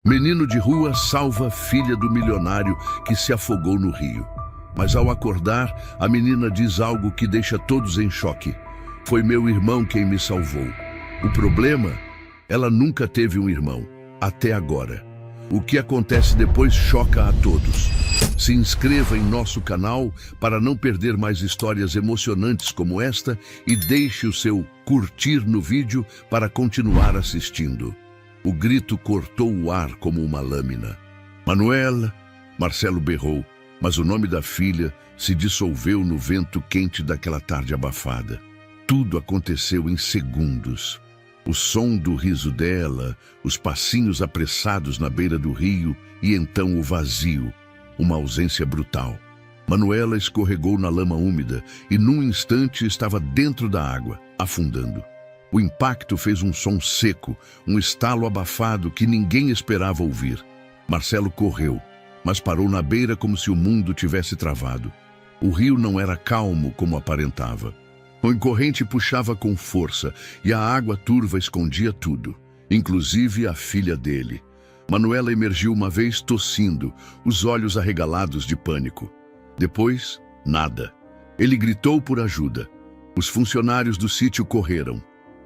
Menino de rua salva filha do milionário que se afogou no rio. Mas ao acordar, a menina diz algo que deixa todos em choque. Foi meu irmão quem me salvou. O problema? Ela nunca teve um irmão, até agora. O que acontece depois choca a todos. Se inscreva em nosso canal para não perder mais histórias emocionantes como esta e deixe o seu curtir no vídeo para continuar assistindo. O grito cortou o ar como uma lâmina. Manuela, Marcelo berrou, mas o nome da filha se dissolveu no vento quente daquela tarde abafada. Tudo aconteceu em segundos. O som do riso dela, os passinhos apressados na beira do rio e então o vazio, uma ausência brutal. Manuela escorregou na lama úmida e num instante estava dentro da água, afundando. O impacto fez um som seco, um estalo abafado que ninguém esperava ouvir. Marcelo correu, mas parou na beira como se o mundo tivesse travado. O rio não era calmo como aparentava. O corrente puxava com força e a água turva escondia tudo, inclusive a filha dele. Manuela emergiu uma vez tossindo, os olhos arregalados de pânico. Depois, nada. Ele gritou por ajuda. Os funcionários do sítio correram.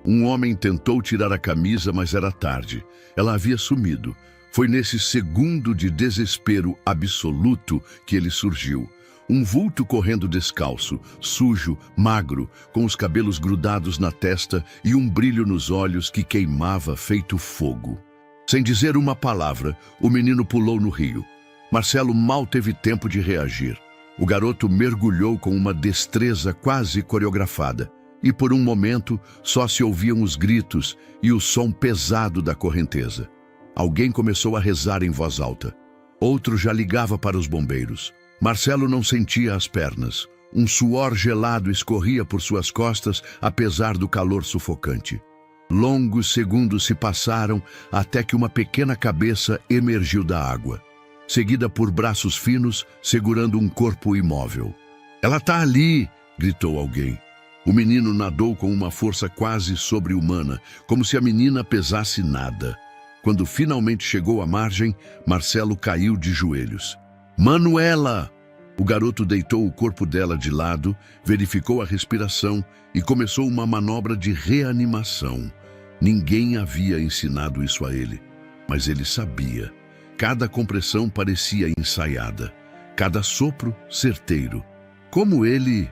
Um homem tentou tirar a camisa, mas era tarde. Ela havia sumido. Foi nesse segundo de desespero absoluto que ele surgiu. Um vulto correndo descalço, sujo, magro, com os cabelos grudados na testa e um brilho nos olhos que queimava feito fogo. Sem dizer uma palavra, o menino pulou no rio. Marcelo mal teve tempo de reagir. O garoto mergulhou com uma destreza quase coreografada. E por um momento só se ouviam os gritos e o som pesado da correnteza. Alguém começou a rezar em voz alta. Outro já ligava para os bombeiros. Marcelo não sentia as pernas. Um suor gelado escorria por suas costas, apesar do calor sufocante. Longos segundos se passaram até que uma pequena cabeça emergiu da água, seguida por braços finos segurando um corpo imóvel. "Ela está ali!" gritou alguém. O menino nadou com uma força quase sobre-humana, como se a menina pesasse nada. Quando finalmente chegou à margem, Marcelo caiu de joelhos. "Manuela!" O garoto deitou o corpo dela de lado, verificou a respiração e começou uma manobra de reanimação. Ninguém havia ensinado isso a ele, mas ele sabia. Cada compressão parecia ensaiada, cada sopro certeiro. "Como ele?"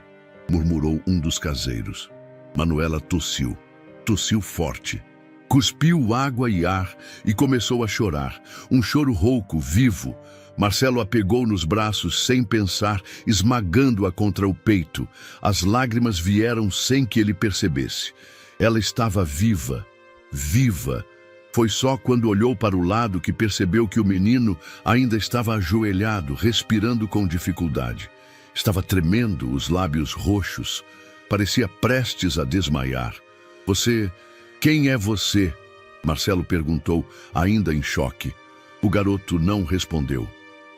murmurou um dos caseiros. Manuela tossiu forte. Cuspiu água e ar e começou a chorar, um choro rouco, vivo. Marcelo a pegou nos braços sem pensar, esmagando-a contra o peito. As lágrimas vieram sem que ele percebesse. Ela estava viva, viva. Foi só quando olhou para o lado que percebeu que o menino ainda estava ajoelhado, respirando com dificuldade. Estava tremendo, os lábios roxos. Parecia prestes a desmaiar. Quem é você?" Marcelo perguntou, ainda em choque. O garoto não respondeu.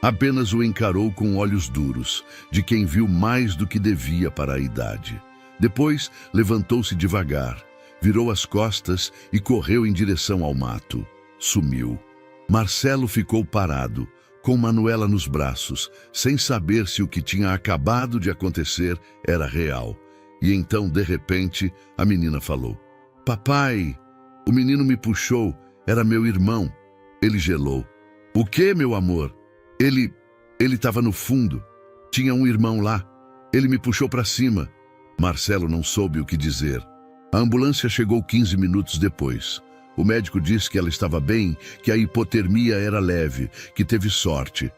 Apenas o encarou com olhos duros, de quem viu mais do que devia para a idade. Depois, levantou-se devagar, virou as costas e correu em direção ao mato. Sumiu. Marcelo ficou parado, com Manuela nos braços, sem saber se o que tinha acabado de acontecer era real. E então, de repente, a menina falou: "Papai, o menino me puxou, era meu irmão." Ele gelou. "O quê, meu amor?" Ele estava no fundo. Tinha um irmão lá. Ele me puxou para cima." Marcelo não soube o que dizer. A ambulância chegou 15 minutos depois. O médico disse que ela estava bem, que a hipotermia era leve, que teve sorte.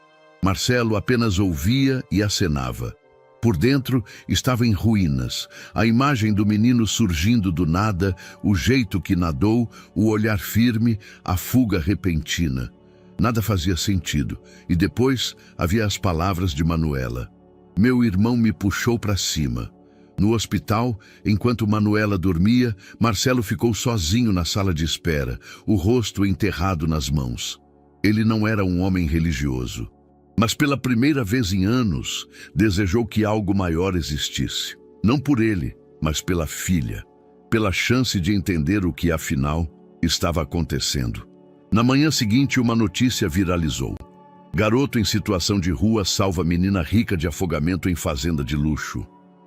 Marcelo apenas ouvia e acenava. Por dentro estava em ruínas. A imagem do menino surgindo do nada, o jeito que nadou, o olhar firme, a fuga repentina. Nada fazia sentido. E depois havia as palavras de Manuela. "Meu irmão me puxou para cima." No hospital, enquanto Manuela dormia, Marcelo ficou sozinho na sala de espera, o rosto enterrado nas mãos. Ele não era um homem religioso, mas pela primeira vez em anos, desejou que algo maior existisse. Não por ele, mas pela filha, pela chance de entender o que afinal estava acontecendo. Na manhã seguinte, uma notícia viralizou. Garoto em situação de rua salva menina rica de afogamento em fazenda de luxo.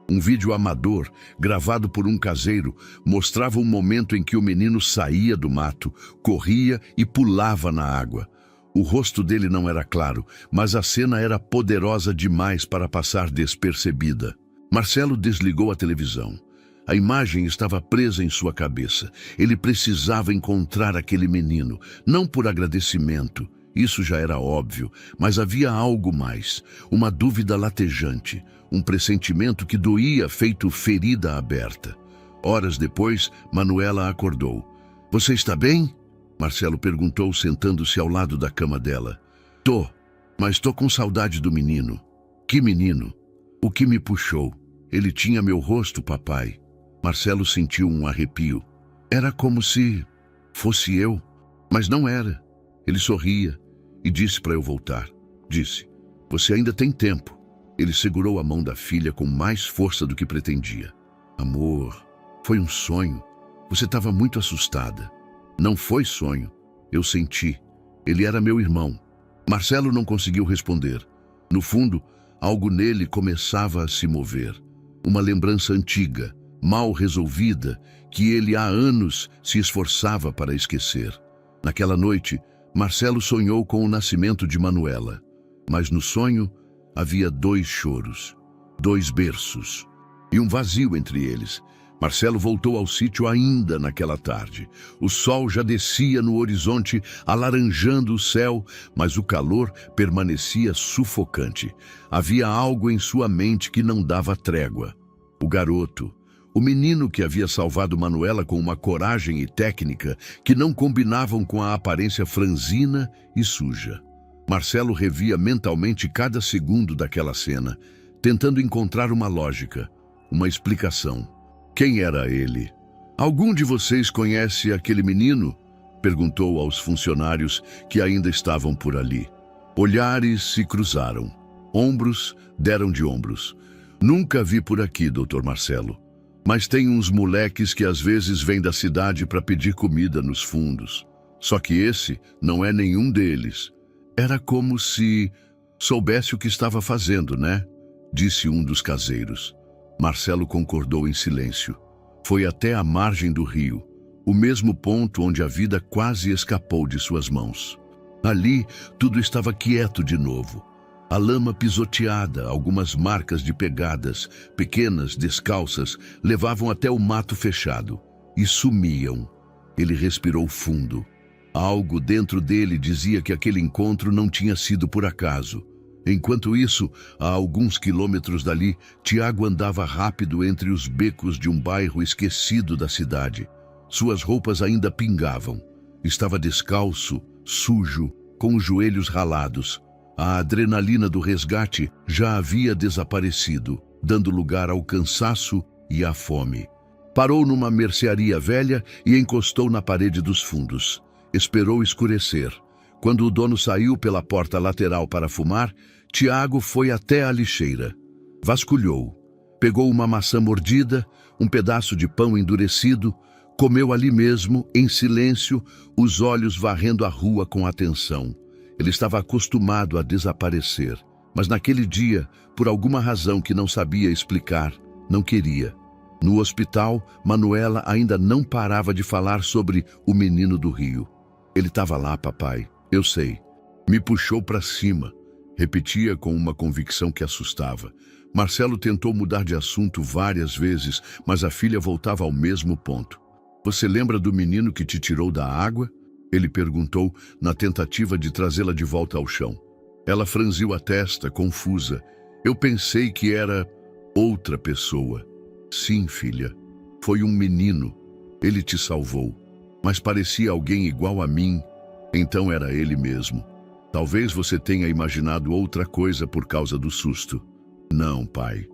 Um vídeo amador, gravado por um caseiro, mostrava um momento em que o menino saía do mato, corria e pulava na água. O rosto dele não era claro, mas a cena era poderosa demais para passar despercebida. Marcelo desligou a televisão. A imagem estava presa em sua cabeça. Ele precisava encontrar aquele menino, não por agradecimento. Isso já era óbvio, mas havia algo mais, uma dúvida latejante, um pressentimento que doía feito ferida aberta. Horas depois, Manuela acordou. "Você está bem?" Marcelo perguntou, sentando-se ao lado da cama dela. "Tô, mas tô com saudade do menino." "Que menino?" "O que me puxou. Ele tinha meu rosto, papai." Marcelo sentiu um arrepio. Era como se fosse eu, mas não era. Ele sorria e disse para eu voltar. Disse: "Você ainda tem tempo." Ele segurou a mão da filha com mais força do que pretendia. "Amor, foi um sonho. Você estava muito assustada." "Não foi sonho. Eu senti. Ele era meu irmão." Marcelo não conseguiu responder. No fundo, algo nele começava a se mover. Uma lembrança antiga, mal resolvida, que ele há anos se esforçava para esquecer. Naquela noite, Marcelo sonhou com o nascimento de Manuela. Mas no sonho havia 2 choros, 2 berços e um vazio entre eles. Marcelo voltou ao sítio ainda naquela tarde. O sol já descia no horizonte, alaranjando o céu, mas o calor permanecia sufocante. Havia algo em sua mente que não dava trégua. O garoto, o menino que havia salvado Manuela com uma coragem e técnica que não combinavam com a aparência franzina e suja. Marcelo revia mentalmente cada segundo daquela cena, tentando encontrar uma lógica, uma explicação. Quem era ele? "Algum de vocês conhece aquele menino?" perguntou aos funcionários que ainda estavam por ali. Olhares se cruzaram. Ombros deram de ombros. "Nunca vi por aqui, Dr. Marcelo. Mas tem uns moleques que às vezes vêm da cidade para pedir comida nos fundos. Só que esse não é nenhum deles." Era como se soubesse o que estava fazendo, né? Disse um dos caseiros. Marcelo concordou em silêncio. Foi até a margem do rio, o mesmo ponto onde a vida quase escapou de suas mãos. Ali, tudo estava quieto de novo. A lama pisoteada, algumas marcas de pegadas, pequenas, descalças, levavam até o mato fechado e sumiam. Ele respirou fundo. Algo dentro dele dizia que aquele encontro não tinha sido por acaso. Enquanto isso, a alguns quilômetros dali, Tiago andava rápido entre os becos de um bairro esquecido da cidade. Suas roupas ainda pingavam. Estava descalço, sujo, com os joelhos ralados. A adrenalina do resgate já havia desaparecido, dando lugar ao cansaço e à fome. Parou numa mercearia velha e encostou na parede dos fundos. Esperou escurecer. Quando o dono saiu pela porta lateral para fumar, Tiago foi até a lixeira. Vasculhou. Pegou uma maçã mordida, um pedaço de pão endurecido, comeu ali mesmo, em silêncio, os olhos varrendo a rua com atenção. Ele estava acostumado a desaparecer, mas naquele dia, por alguma razão que não sabia explicar, não queria. No hospital, Manuela ainda não parava de falar sobre o menino do Rio. "Ele estava lá, papai, eu sei. Me puxou para cima", repetia com uma convicção que assustava. Marcelo tentou mudar de assunto várias vezes, mas a filha voltava ao mesmo ponto. "Você lembra do menino que te tirou da água?" Ele perguntou, na tentativa de trazê-la de volta ao chão. Ela franziu a testa, confusa. "Eu pensei que era outra pessoa." "Sim, filha. Foi um menino. Ele te salvou. Mas parecia alguém igual a mim. Então era ele mesmo. Talvez você tenha imaginado outra coisa por causa do susto." "Não, pai.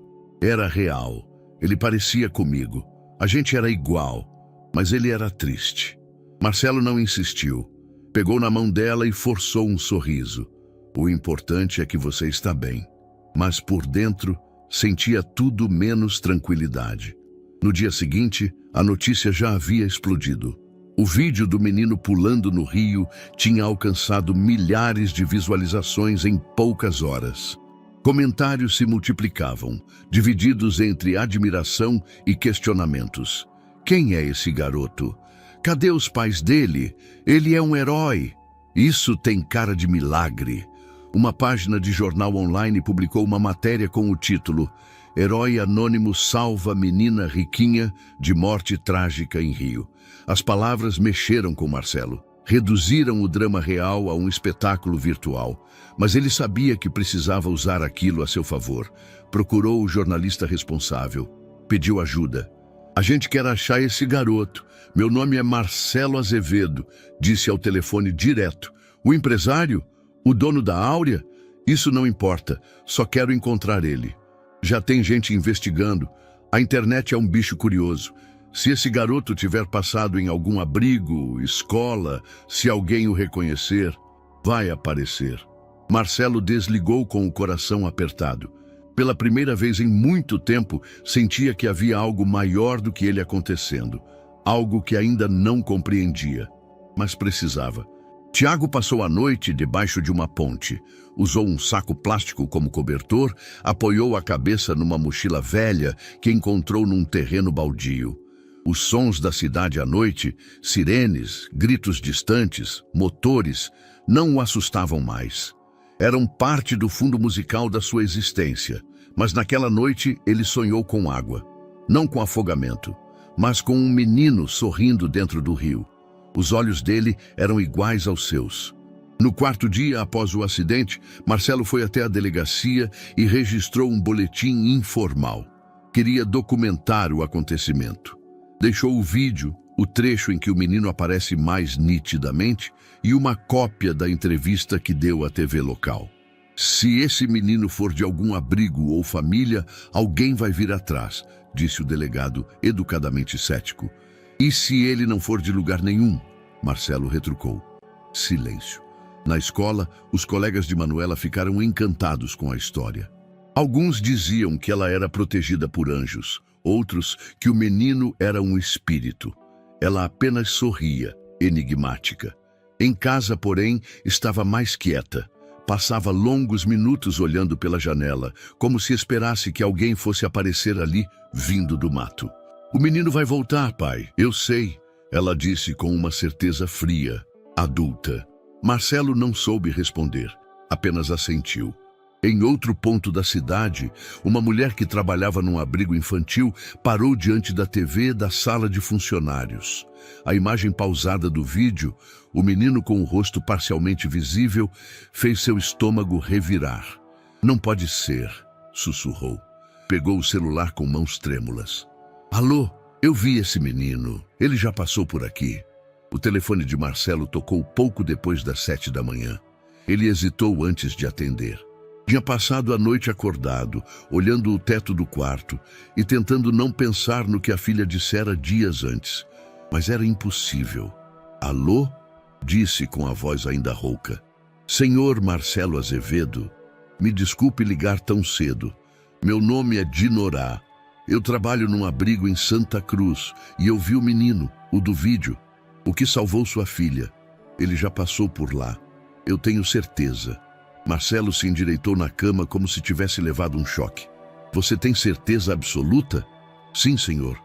Era real. Ele parecia comigo. A gente era igual, mas ele era triste." Marcelo não insistiu. Pegou na mão dela e forçou um sorriso. "O importante é que você está bem." Mas por dentro, sentia tudo menos tranquilidade. No dia seguinte, a notícia já havia explodido. O vídeo do menino pulando no rio tinha alcançado milhares de visualizações em poucas horas. Comentários se multiplicavam, divididos entre admiração e questionamentos. Quem é esse garoto? Cadê os pais dele? Ele é um herói. Isso tem cara de milagre. Uma página de jornal online publicou uma matéria com o título Herói Anônimo salva menina riquinha de morte trágica em Rio. As palavras mexeram com Marcelo. Reduziram o drama real a um espetáculo virtual. Mas ele sabia que precisava usar aquilo a seu favor. Procurou o jornalista responsável. Pediu ajuda. A gente quer achar esse garoto. Meu nome é Marcelo Azevedo, disse ao telefone direto. O empresário? O dono da Áurea? Isso não importa. Só quero encontrar ele. Já tem gente investigando. A internet é um bicho curioso. Se esse garoto tiver passado em algum abrigo, escola, se alguém o reconhecer, vai aparecer. Marcelo desligou com o coração apertado. Pela primeira vez em muito tempo, sentia que havia algo maior do que ele acontecendo. Algo que ainda não compreendia, mas precisava. Tiago passou a noite debaixo de uma ponte. Usou um saco plástico como cobertor, apoiou a cabeça numa mochila velha que encontrou num terreno baldio. Os sons da cidade à noite, sirenes, gritos distantes, motores, não o assustavam mais. Eram parte do fundo musical da sua existência. Mas naquela noite ele sonhou com água. Não com afogamento, mas com um menino sorrindo dentro do rio. Os olhos dele eram iguais aos seus. No quarto dia após o acidente, Marcelo foi até a delegacia e registrou um boletim informal. Queria documentar o acontecimento. Deixou o vídeo, o trecho em que o menino aparece mais nitidamente, e uma cópia da entrevista que deu à TV local. Se esse menino for de algum abrigo ou família, alguém vai vir atrás, disse o delegado, educadamente cético. E se ele não for de lugar nenhum? Marcelo retrucou. Silêncio. Na escola, os colegas de Manuela ficaram encantados com a história. Alguns diziam que ela era protegida por anjos, outros que o menino era um espírito. Ela apenas sorria, enigmática. Em casa, porém, estava mais quieta. Passava longos minutos olhando pela janela, como se esperasse que alguém fosse aparecer ali, vindo do mato. O menino vai voltar, pai, eu sei, ela disse com uma certeza fria, adulta. Marcelo não soube responder, apenas assentiu. Em outro ponto da cidade, uma mulher que trabalhava num abrigo infantil parou diante da TV da sala de funcionários. A imagem pausada do vídeo, o menino com o rosto parcialmente visível, fez seu estômago revirar. Não pode ser, sussurrou. Pegou o celular com mãos trêmulas. Alô, eu vi esse menino. Ele já passou por aqui. O telefone de Marcelo tocou pouco depois das 7 da manhã. Ele hesitou antes de atender. Tinha passado a noite acordado, olhando o teto do quarto e tentando não pensar no que a filha dissera dias antes. Mas era impossível. Alô? Disse com a voz ainda rouca. Senhor Marcelo Azevedo, me desculpe ligar tão cedo. Meu nome é Dinorá. Eu trabalho num abrigo em Santa Cruz e eu vi o menino, o do vídeo, o que salvou sua filha. Ele já passou por lá. Eu tenho certeza. Marcelo se endireitou na cama como se tivesse levado um choque. Você tem certeza absoluta? Sim, senhor.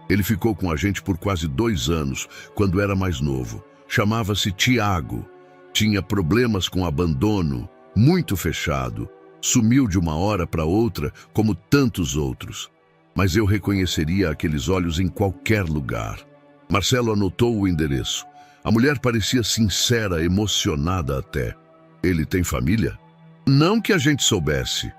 Ele ficou com a gente por quase 2 anos, quando era mais novo. Chamava-se Tiago. Tinha problemas com abandono, muito fechado. Sumiu de uma hora para outra, como tantos outros. Mas eu reconheceria aqueles olhos em qualquer lugar. Marcelo anotou o endereço. A mulher parecia sincera, emocionada até. Ele tem família? Não que a gente soubesse.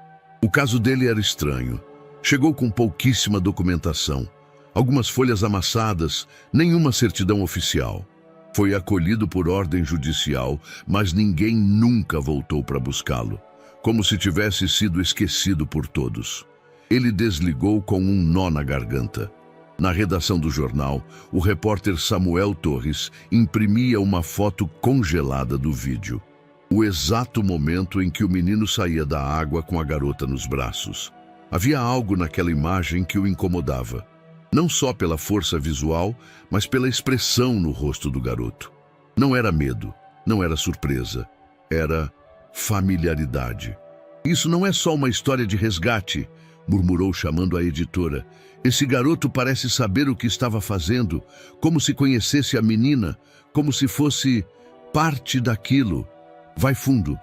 O caso dele era estranho. Chegou com pouquíssima documentação. Algumas folhas amassadas, nenhuma certidão oficial. Foi acolhido por ordem judicial, mas ninguém nunca voltou para buscá-lo. Como se tivesse sido esquecido por todos. Ele desligou com um nó na garganta. Na redação do jornal, o repórter Samuel Torres imprimia uma foto congelada do vídeo. O exato momento em que o menino saía da água com a garota nos braços. Havia algo naquela imagem que o incomodava. Não só pela força visual, mas pela expressão no rosto do garoto. Não era medo, não era surpresa, era familiaridade. Isso não é só uma história de resgate, murmurou chamando a editora. Esse garoto parece saber o que estava fazendo, como se conhecesse a menina, como se fosse parte daquilo. Vai fundo,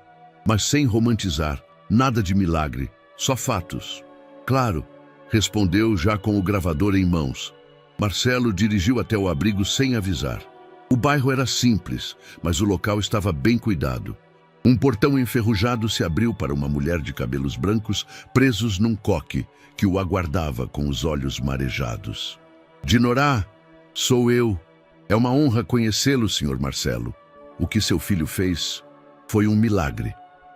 mas sem romantizar, nada de milagre, só fatos. Claro, respondeu já com o gravador em mãos. Marcelo dirigiu até o abrigo sem avisar. O bairro era simples, mas o local estava bem cuidado. Um portão enferrujado se abriu para uma mulher de cabelos brancos presos num coque que o aguardava com os olhos marejados. Dinorá, sou eu. É uma honra conhecê-lo, Sr. Marcelo. O que seu filho fez foi um milagre.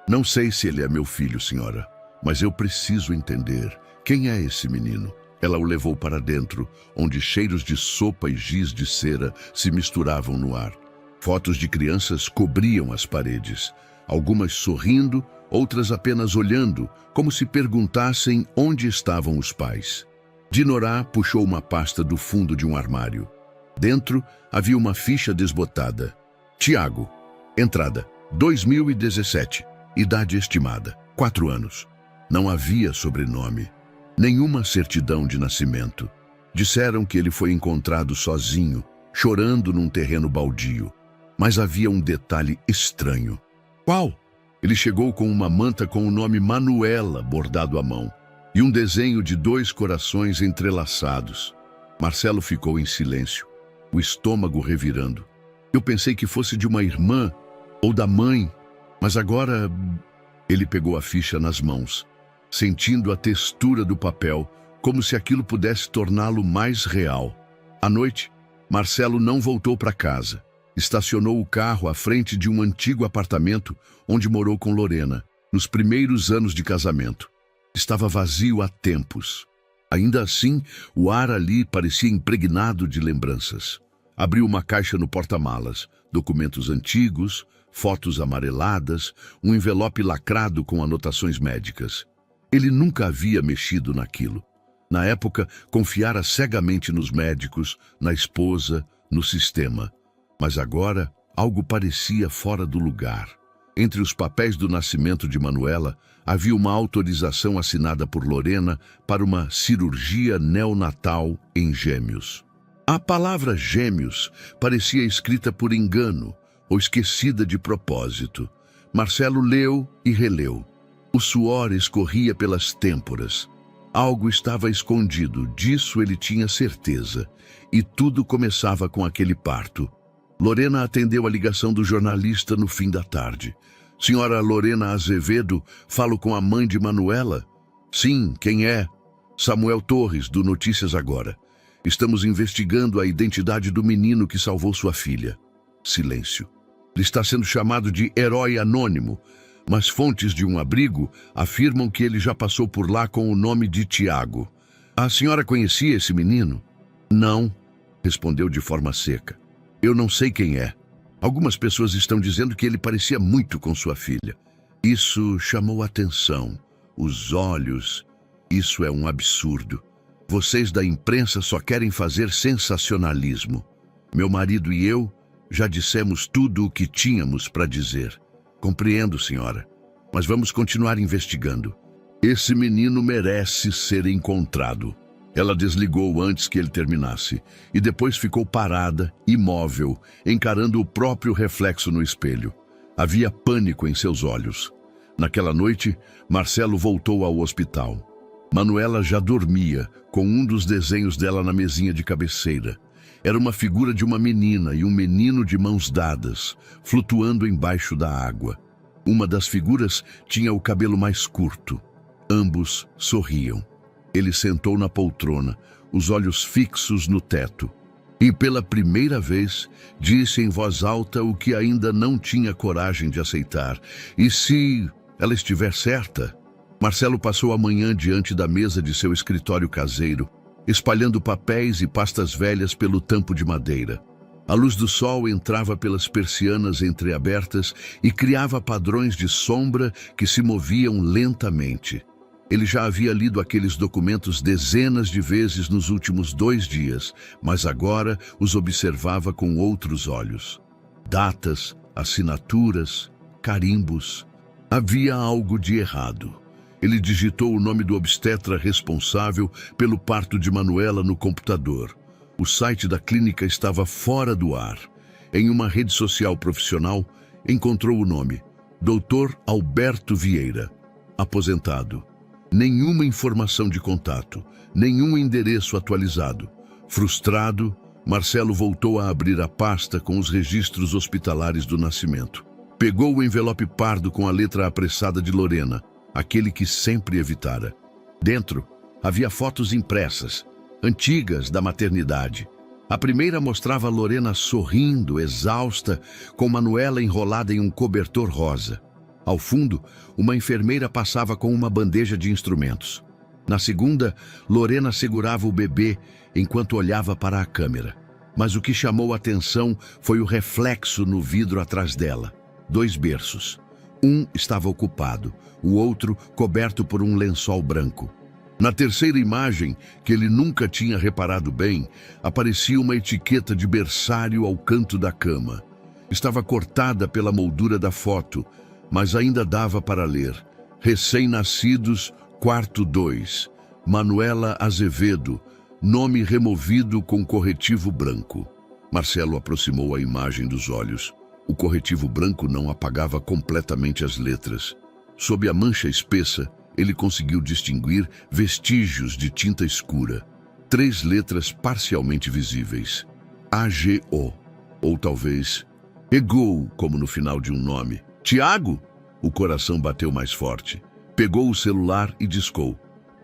Não sei se ele é meu filho, senhora, mas eu preciso entender quem é esse menino. Ela o levou para dentro, onde cheiros de sopa e giz de cera se misturavam no ar. Fotos de crianças cobriam as paredes, algumas sorrindo, outras apenas olhando, como se perguntassem onde estavam os pais. Dinorá puxou uma pasta do fundo de um armário. Dentro havia uma ficha desbotada. Tiago, entrada, 2017, idade estimada, 4 anos. Não havia sobrenome, nenhuma certidão de nascimento. Disseram que ele foi encontrado sozinho, chorando num terreno baldio. Mas havia um detalhe estranho. Qual? Ele chegou com uma manta com o nome Manuela bordado à mão e um desenho de 2 corações entrelaçados. Marcelo ficou em silêncio, o estômago revirando. Eu pensei que fosse de uma irmã ou da mãe, mas agora... Ele pegou a ficha nas mãos, sentindo a textura do papel, como se aquilo pudesse torná-lo mais real. À noite, Marcelo não voltou para casa. Estacionou o carro à frente de um antigo apartamento onde morou com Lorena, nos primeiros anos de casamento. Estava vazio há tempos. Ainda assim, o ar ali parecia impregnado de lembranças. Abriu uma caixa no porta-malas, documentos antigos, fotos amareladas, um envelope lacrado com anotações médicas. Ele nunca havia mexido naquilo. Na época, confiara cegamente nos médicos, na esposa, no sistema. Mas agora, algo parecia fora do lugar. Entre os papéis do nascimento de Manuela, havia uma autorização assinada por Lorena para uma cirurgia neonatal em Gêmeos. A palavra Gêmeos parecia escrita por engano ou esquecida de propósito. Marcelo leu e releu. O suor escorria pelas têmporas. Algo estava escondido, disso ele tinha certeza. E tudo começava com aquele parto. Lorena atendeu a ligação do jornalista no fim da tarde. Senhora Lorena Azevedo, falo com a mãe de Manuela? Sim, quem é? Samuel Torres, do Notícias Agora. Estamos investigando a identidade do menino que salvou sua filha. Silêncio. Ele está sendo chamado de herói anônimo, mas fontes de um abrigo afirmam que ele já passou por lá com o nome de Tiago. A senhora conhecia esse menino? Não, respondeu de forma seca. Eu não sei quem é. Algumas pessoas estão dizendo que ele parecia muito com sua filha. Isso chamou a atenção. Os olhos. Isso é um absurdo. Vocês da imprensa só querem fazer sensacionalismo. Meu marido e eu já dissemos tudo o que tínhamos para dizer. Compreendo, senhora, mas vamos continuar investigando. Esse menino merece ser encontrado. Ela desligou antes que ele terminasse e depois ficou parada, imóvel, encarando o próprio reflexo no espelho. Havia pânico em seus olhos. Naquela noite, Marcelo voltou ao hospital. Manuela já dormia, com um dos desenhos dela na mesinha de cabeceira. Era uma figura de uma menina e um menino de mãos dadas, flutuando embaixo da água. Uma das figuras tinha o cabelo mais curto. Ambos sorriam. Ele sentou na poltrona, os olhos fixos no teto. E pela primeira vez, disse em voz alta o que ainda não tinha coragem de aceitar. E se ela estiver certa? Marcelo passou a manhã diante da mesa de seu escritório caseiro, espalhando papéis e pastas velhas pelo tampo de madeira. A luz do sol entrava pelas persianas entreabertas e criava padrões de sombra que se moviam lentamente. Ele já havia lido aqueles documentos dezenas de vezes nos últimos 2 dias, mas agora os observava com outros olhos. Datas, assinaturas, carimbos. Havia algo de errado. Ele digitou o nome do obstetra responsável pelo parto de Manuela no computador. O site da clínica estava fora do ar. Em uma rede social profissional, encontrou o nome: Dr. Alberto Vieira, aposentado. Nenhuma informação de contato, nenhum endereço atualizado. Frustrado, Marcelo voltou a abrir a pasta com os registros hospitalares do nascimento. Pegou o envelope pardo com a letra apressada de Lorena, aquele que sempre evitara. Dentro, havia fotos impressas, antigas da maternidade. A primeira mostrava Lorena sorrindo, exausta, com Manuela enrolada em um cobertor rosa. Ao fundo, uma enfermeira passava com uma bandeja de instrumentos. Na segunda, Lorena segurava o bebê enquanto olhava para a câmera. Mas o que chamou a atenção foi o reflexo no vidro atrás dela. 2 berços. Um estava ocupado, o outro coberto por um lençol branco. Na terceira imagem, que ele nunca tinha reparado bem, aparecia uma etiqueta de berçário ao canto da cama. Estava cortada pela moldura da foto, mas ainda dava para ler: Recém-nascidos, quarto 2, Manuela Azevedo, nome removido com corretivo branco. Marcelo aproximou a imagem dos olhos. O corretivo branco não apagava completamente as letras. Sob a mancha espessa, ele conseguiu distinguir vestígios de tinta escura. 3 letras parcialmente visíveis. AGO, ou talvez EGO, como no final de um nome. Tiago? O coração bateu mais forte. Pegou o celular e discou.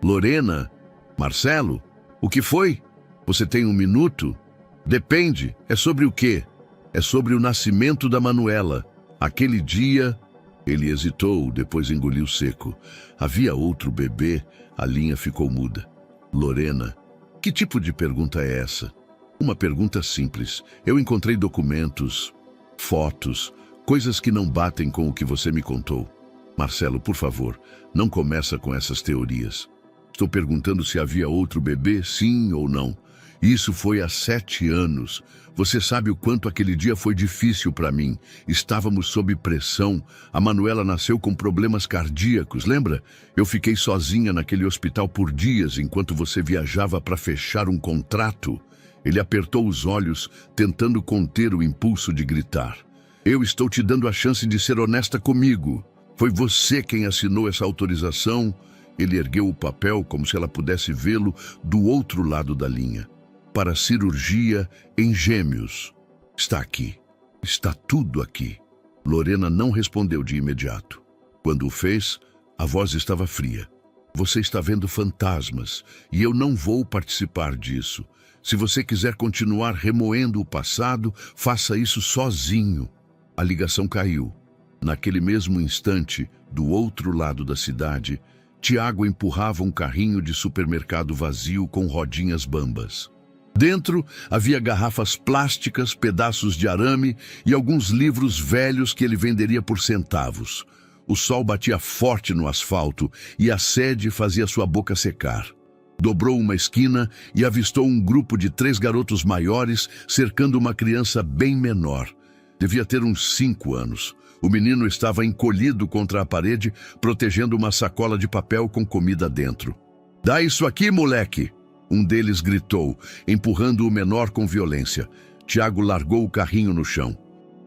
Lorena? Marcelo? O que foi? Você tem 1 minuto? Depende. É sobre o quê? É sobre o nascimento da Manuela. Aquele dia... Ele hesitou, depois engoliu seco. Havia outro bebê? A linha ficou muda. Lorena, que tipo de pergunta é essa? Uma pergunta simples. Eu encontrei documentos, fotos, coisas que não batem com o que você me contou. Marcelo, por favor, não começa com essas teorias. Estou perguntando se havia outro bebê, sim ou não. Isso foi há 7 anos. Você sabe o quanto aquele dia foi difícil para mim. Estávamos sob pressão. A Manuela nasceu com problemas cardíacos, lembra? Eu fiquei sozinha naquele hospital por dias enquanto você viajava para fechar um contrato. Ele apertou os olhos, tentando conter o impulso de gritar. Eu estou te dando a chance de ser honesta comigo. Foi você quem assinou essa autorização. Ele ergueu o papel como se ela pudesse vê-lo do outro lado da linha. Para cirurgia em Gêmeos. Está aqui. Está tudo aqui. Lorena não respondeu de imediato. Quando o fez, a voz estava fria. Você está vendo fantasmas, e eu não vou participar disso. Se você quiser continuar remoendo o passado, faça isso sozinho. A ligação caiu. Naquele mesmo instante, do outro lado da cidade, Tiago empurrava um carrinho de supermercado vazio com rodinhas bambas. Dentro havia garrafas plásticas, pedaços de arame e alguns livros velhos que ele venderia por centavos. O sol batia forte no asfalto e a sede fazia sua boca secar. Dobrou uma esquina e avistou um grupo de 3 garotos maiores cercando uma criança bem menor. Devia ter uns 5 anos. O menino estava encolhido contra a parede, protegendo uma sacola de papel com comida dentro. Dá isso aqui, moleque! Um deles gritou, empurrando o menor com violência. Tiago largou o carrinho no chão.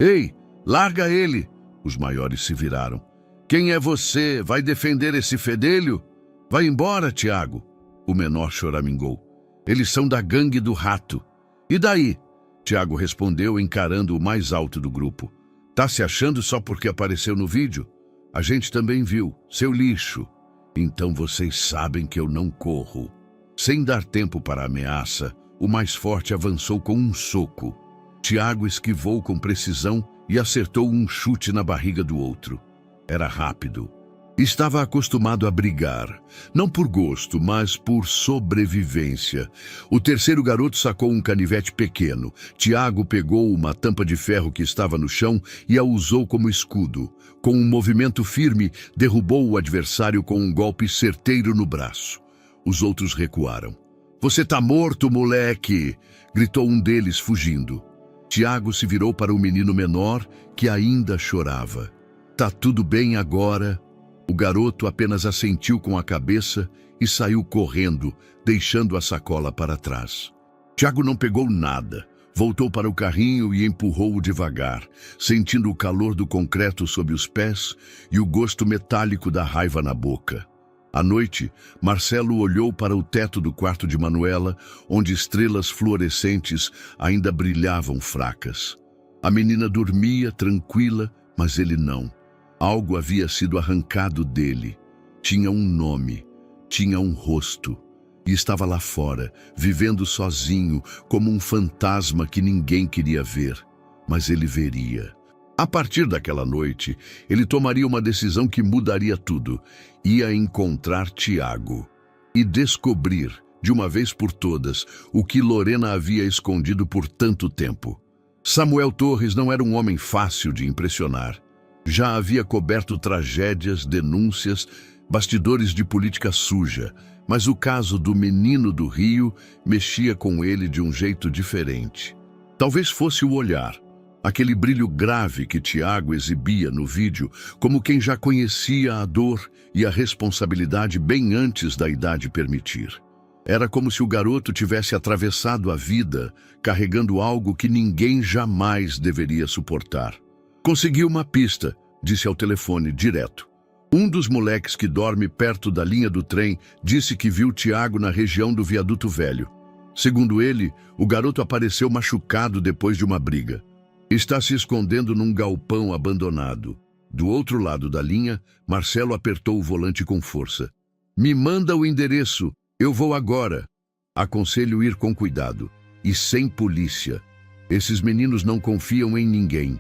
Ei, larga ele! Os maiores se viraram. Quem é você? Vai defender esse fedelho? Vai embora, Tiago! O menor choramingou. Eles são da gangue do rato. E daí? Tiago respondeu, encarando o mais alto do grupo. Tá se achando só porque apareceu no vídeo? A gente também viu, seu lixo. Então vocês sabem que eu não corro. Sem dar tempo para a ameaça, o mais forte avançou com um soco. Tiago esquivou com precisão e acertou um chute na barriga do outro. Era rápido. Estava acostumado a brigar, não por gosto, mas por sobrevivência. O terceiro garoto sacou um canivete pequeno. Tiago pegou uma tampa de ferro que estava no chão e a usou como escudo. Com um movimento firme, derrubou o adversário com um golpe certeiro no braço. Os outros recuaram. "Você tá morto, moleque!" gritou um deles, fugindo. Tiago se virou para o menino menor, que ainda chorava. "Tá tudo bem agora?" O garoto apenas assentiu com a cabeça e saiu correndo, deixando a sacola para trás. Tiago não pegou nada. Voltou para o carrinho e empurrou-o devagar, sentindo o calor do concreto sob os pés e o gosto metálico da raiva na boca. À noite, Marcelo olhou para o teto do quarto de Manuela, onde estrelas fluorescentes ainda brilhavam fracas. A menina dormia tranquila, mas ele não. Algo havia sido arrancado dele. Tinha um nome, tinha um rosto. E estava lá fora, vivendo sozinho, como um fantasma que ninguém queria ver. Mas ele veria. A partir daquela noite, ele tomaria uma decisão que mudaria tudo. Ia encontrar Tiago e descobrir, de uma vez por todas, o que Lorena havia escondido por tanto tempo. Samuel Torres não era um homem fácil de impressionar. Já havia coberto tragédias, denúncias, bastidores de política suja, mas o caso do menino do Rio mexia com ele de um jeito diferente. Talvez fosse o olhar, aquele brilho grave que Tiago exibia no vídeo, como quem já conhecia a dor e a responsabilidade bem antes da idade permitir. Era como se o garoto tivesse atravessado a vida, carregando algo que ninguém jamais deveria suportar. "Consegui uma pista", disse ao telefone direto. Um dos moleques que dorme perto da linha do trem disse que viu Tiago na região do Viaduto Velho. Segundo ele, o garoto apareceu machucado depois de uma briga. Está se escondendo num galpão abandonado. Do outro lado da linha, Marcelo apertou o volante com força. "Me manda o endereço, eu vou agora." "Aconselho ir com cuidado e sem polícia. Esses meninos não confiam em ninguém.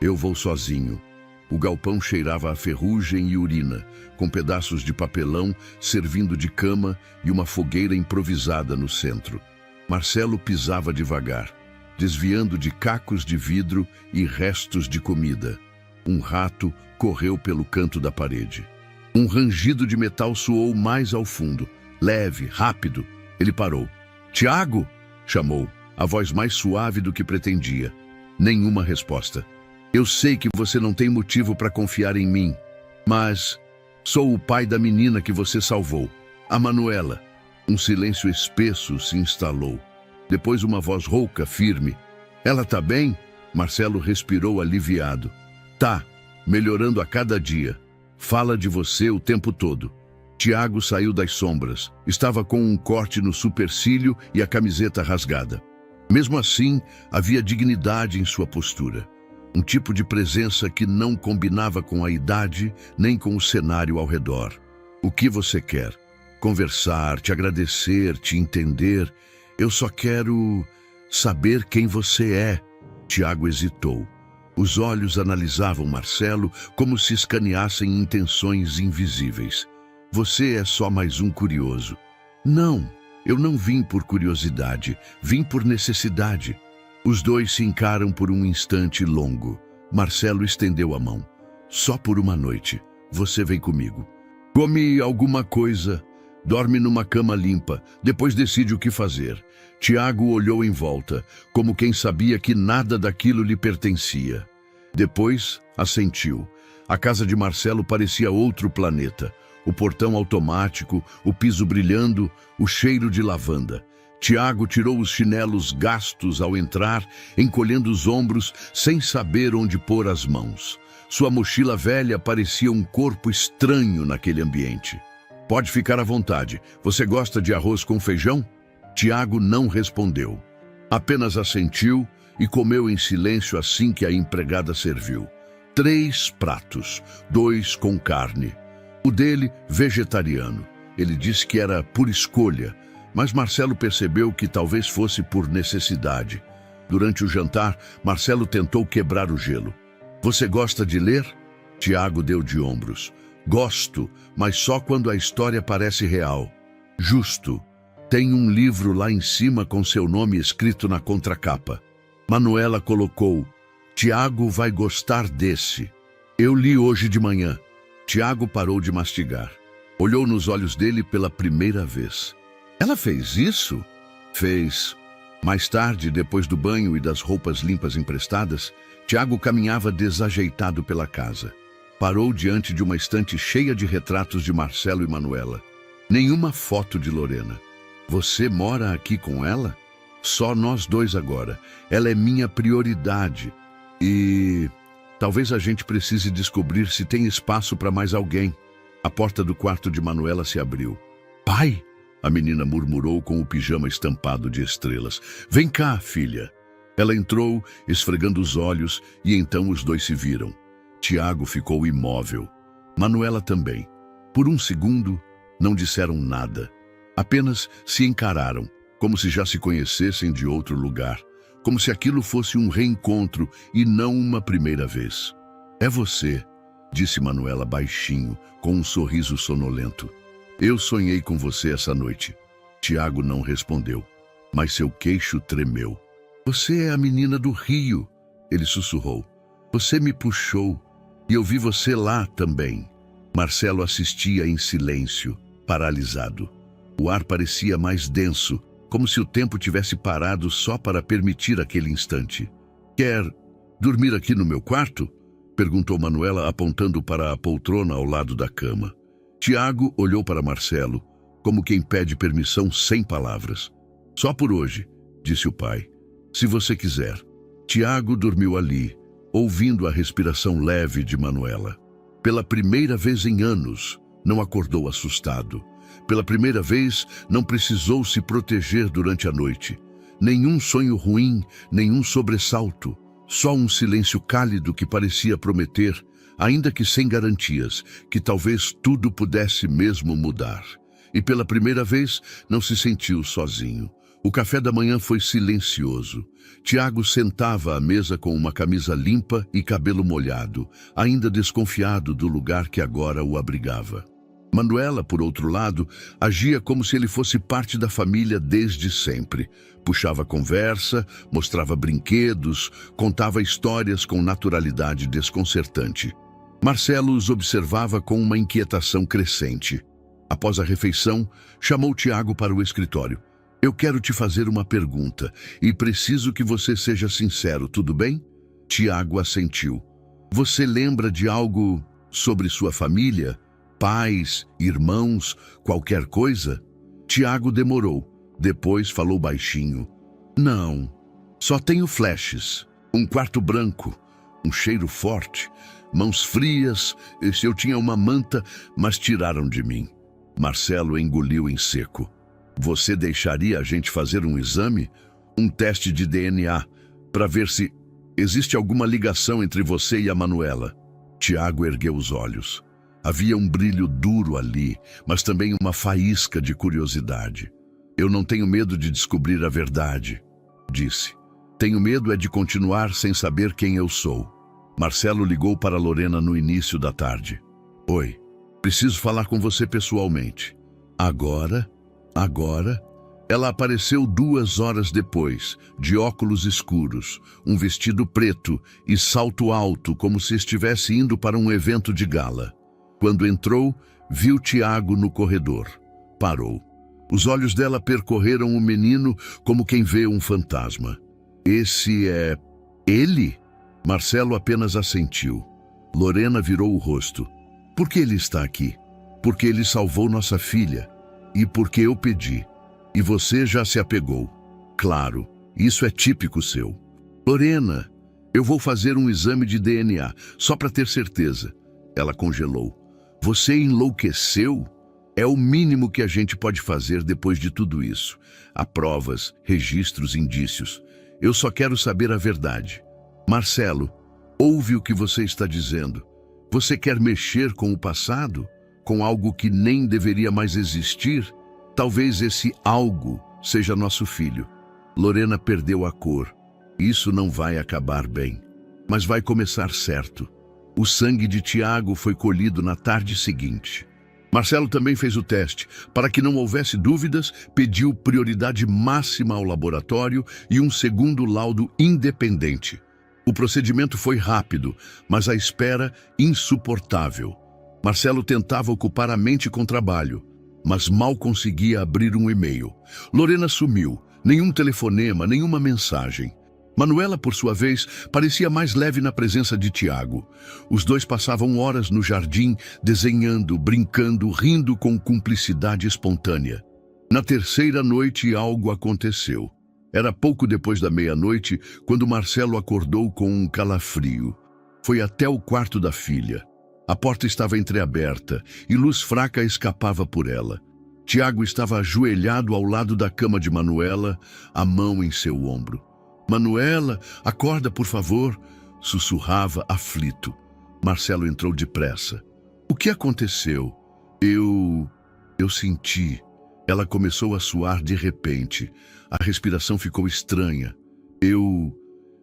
Eu vou sozinho." O galpão cheirava a ferrugem e urina, com pedaços de papelão servindo de cama e uma fogueira improvisada no centro. Marcelo pisava devagar, desviando de cacos de vidro e restos de comida. Um rato correu pelo canto da parede. Um rangido de metal soou mais ao fundo. Leve, rápido. Ele parou. "Tiago!" chamou, a voz mais suave do que pretendia. Nenhuma resposta. "Eu sei que você não tem motivo para confiar em mim, mas sou o pai da menina que você salvou, a Manuela." Um silêncio espesso se instalou. Depois uma voz rouca, firme. "Ela tá bem?" Marcelo respirou aliviado. "Tá, melhorando a cada dia. Fala de você o tempo todo." Tiago saiu das sombras. Estava com um corte no supercílio e a camiseta rasgada. Mesmo assim, havia dignidade em sua postura. Um tipo de presença que não combinava com a idade nem com o cenário ao redor. "O que você quer? Conversar, te agradecer, te entender. Eu só quero saber quem você é." Tiago hesitou. Os olhos analisavam Marcelo como se escaneassem intenções invisíveis. "Você é só mais um curioso." "Não, eu não vim por curiosidade, vim por necessidade." Os dois se encaram por um instante longo. Marcelo estendeu a mão. "Só por uma noite. Você vem comigo. Come alguma coisa, dorme numa cama limpa, depois decide o que fazer." Tiago olhou em volta, como quem sabia que nada daquilo lhe pertencia. Depois, assentiu. A casa de Marcelo parecia outro planeta. O portão automático, o piso brilhando, o cheiro de lavanda. Tiago tirou os chinelos gastos ao entrar, encolhendo os ombros, sem saber onde pôr as mãos. Sua mochila velha parecia um corpo estranho naquele ambiente. "Pode ficar à vontade. Você gosta de arroz com feijão?" Tiago não respondeu. Apenas assentiu e comeu em silêncio assim que a empregada serviu. 3 pratos, 2 com carne. O dele, vegetariano. Ele disse que era por escolha, mas Marcelo percebeu que talvez fosse por necessidade. Durante o jantar, Marcelo tentou quebrar o gelo. "Você gosta de ler?" Tiago deu de ombros. Gosto, mas só quando a história parece real. Justo. Tem um livro lá em cima com seu nome escrito na contracapa. Manuela colocou: Tiago vai gostar desse. Eu li hoje de manhã. Tiago parou de mastigar. Olhou nos olhos dele pela primeira vez. Ela fez isso? Fez. Mais tarde, depois do banho e das roupas limpas emprestadas, Tiago caminhava desajeitado pela casa. Parou diante de uma estante cheia de retratos de Marcelo e Manuela. Nenhuma foto de Lorena. Você mora aqui com ela? Só nós dois agora. Ela é minha prioridade. E talvez a gente precise descobrir se tem espaço para mais alguém. A porta do quarto de Manuela se abriu. Pai? A menina murmurou com o pijama estampado de estrelas. Vem cá, filha. Ela entrou, esfregando os olhos, e então os dois se viram. Tiago ficou imóvel. Manuela também. Por um segundo, não disseram nada. Apenas se encararam, como se já se conhecessem de outro lugar. Como se aquilo fosse um reencontro e não uma primeira vez. É você, disse Manuela baixinho, com um sorriso sonolento. Eu sonhei com você essa noite. Tiago não respondeu, mas seu queixo tremeu. Você é a menina do Rio, ele sussurrou. Você me puxou e eu vi você lá também. Marcelo assistia em silêncio, paralisado. O ar parecia mais denso, como se o tempo tivesse parado só para permitir aquele instante. Quer dormir aqui no meu quarto? Perguntou Manuela, apontando para a poltrona ao lado da cama. Tiago olhou para Marcelo, como quem pede permissão sem palavras. Só por hoje, disse o pai. Se você quiser. Tiago dormiu ali, ouvindo a respiração leve de Manuela. Pela primeira vez em anos, não acordou assustado. Pela primeira vez, não precisou se proteger durante a noite. Nenhum sonho ruim, nenhum sobressalto. Só um silêncio cálido que parecia prometer, ainda que sem garantias, que talvez tudo pudesse mesmo mudar. E pela primeira vez, não se sentiu sozinho. O café da manhã foi silencioso. Tiago sentava à mesa com uma camisa limpa e cabelo molhado, ainda desconfiado do lugar que agora o abrigava. Manuela, por outro lado, agia como se ele fosse parte da família desde sempre. Puxava conversa, mostrava brinquedos, contava histórias com naturalidade desconcertante. Marcelo os observava com uma inquietação crescente. Após a refeição, chamou Tiago para o escritório. Eu quero te fazer uma pergunta e preciso que você seja sincero, tudo bem? Tiago assentiu. Você lembra de algo sobre sua família? Pais, irmãos, qualquer coisa? Tiago demorou. Depois falou baixinho. Não, só tenho flashes. Um quarto branco, um cheiro forte, mãos frias, e se eu tinha uma manta, mas tiraram de mim. Marcelo engoliu em seco. Você deixaria a gente fazer um exame? Um teste de DNA, para ver se existe alguma ligação entre você e a Manuela? Tiago ergueu os olhos. Havia um brilho duro ali, mas também uma faísca de curiosidade. Eu não tenho medo de descobrir a verdade, disse. Tenho medo é de continuar sem saber quem eu sou. Marcelo ligou para Lorena no início da tarde. Oi, preciso falar com você pessoalmente. Agora? Ela apareceu 2 horas depois, de óculos escuros, um vestido preto e salto alto, como se estivesse indo para um evento de gala. Quando entrou, viu Tiago no corredor. Parou. Os olhos dela percorreram o menino como quem vê um fantasma. Esse é ele? Marcelo apenas assentiu. Lorena virou o rosto. Por que ele está aqui? Porque ele salvou nossa filha. E porque eu pedi. E você já se apegou. Claro, isso é típico seu. Lorena, eu vou fazer um exame de DNA, só para ter certeza. Ela congelou. Você enlouqueceu? É o mínimo que a gente pode fazer depois de tudo isso. Há provas, registros, indícios. Eu só quero saber a verdade. Marcelo, ouve o que você está dizendo. Você quer mexer com o passado? Com algo que nem deveria mais existir? Talvez esse algo seja nosso filho. Lorena perdeu a cor. Isso não vai acabar bem, mas vai começar certo. O sangue de Tiago foi colhido na tarde seguinte. Marcelo também fez o teste. Para que não houvesse dúvidas, pediu prioridade máxima ao laboratório e um segundo laudo independente. O procedimento foi rápido, mas a espera insuportável. Marcelo tentava ocupar a mente com trabalho, mas mal conseguia abrir um e-mail. Lorena sumiu, nenhum telefonema, nenhuma mensagem. Manuela, por sua vez, parecia mais leve na presença de Tiago. Os dois passavam horas no jardim, desenhando, brincando, rindo com cumplicidade espontânea. Na terceira noite, algo aconteceu. Era pouco depois da meia-noite, quando Marcelo acordou com um calafrio. Foi até o quarto da filha. A porta estava entreaberta e luz fraca escapava por ela. Tiago estava ajoelhado ao lado da cama de Manuela, a mão em seu ombro. "Manuela, acorda, por favor", sussurrava aflito. Marcelo entrou depressa. "O que aconteceu?" Eu senti." Ela começou a suar de repente. A respiração ficou estranha. Eu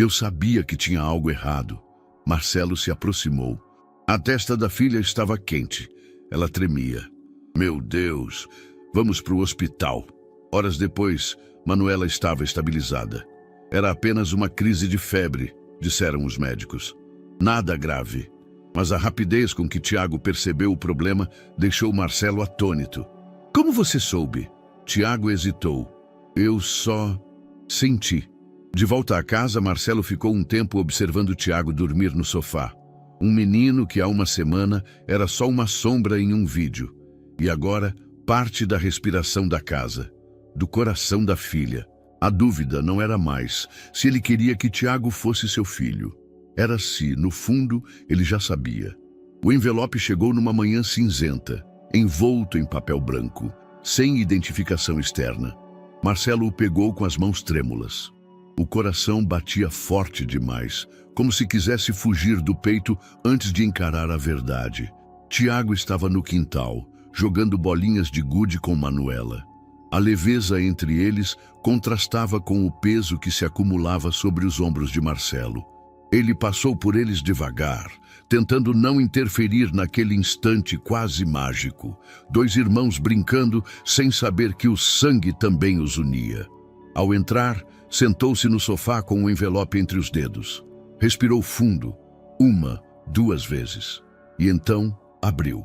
sabia que tinha algo errado." Marcelo se aproximou. A testa da filha estava quente. Ela tremia. "Meu Deus, vamos para o hospital." Horas depois, Manuela estava estabilizada. "Era apenas uma crise de febre", disseram os médicos. Nada grave. Mas a rapidez com que Tiago percebeu o problema deixou Marcelo atônito. "Como você soube?" Tiago hesitou. "Eu só senti." De volta à casa, Marcelo ficou um tempo observando Tiago dormir no sofá. Um menino que há uma semana era só uma sombra em um vídeo. E agora, parte da respiração da casa, do coração da filha. A dúvida não era mais se ele queria que Tiago fosse seu filho. Era se, no fundo, ele já sabia. O envelope chegou numa manhã cinzenta, envolto em papel branco, sem identificação externa. Marcelo o pegou com as mãos trêmulas. O coração batia forte demais, como se quisesse fugir do peito antes de encarar a verdade. Tiago estava no quintal, jogando bolinhas de gude com Manuela. A leveza entre eles contrastava com o peso que se acumulava sobre os ombros de Marcelo. Ele passou por eles devagar, tentando não interferir naquele instante quase mágico. Dois irmãos brincando sem saber que o sangue também os unia. Ao entrar, sentou-se no sofá com o envelope entre os dedos. Respirou fundo, 1, 2 vezes, e então abriu.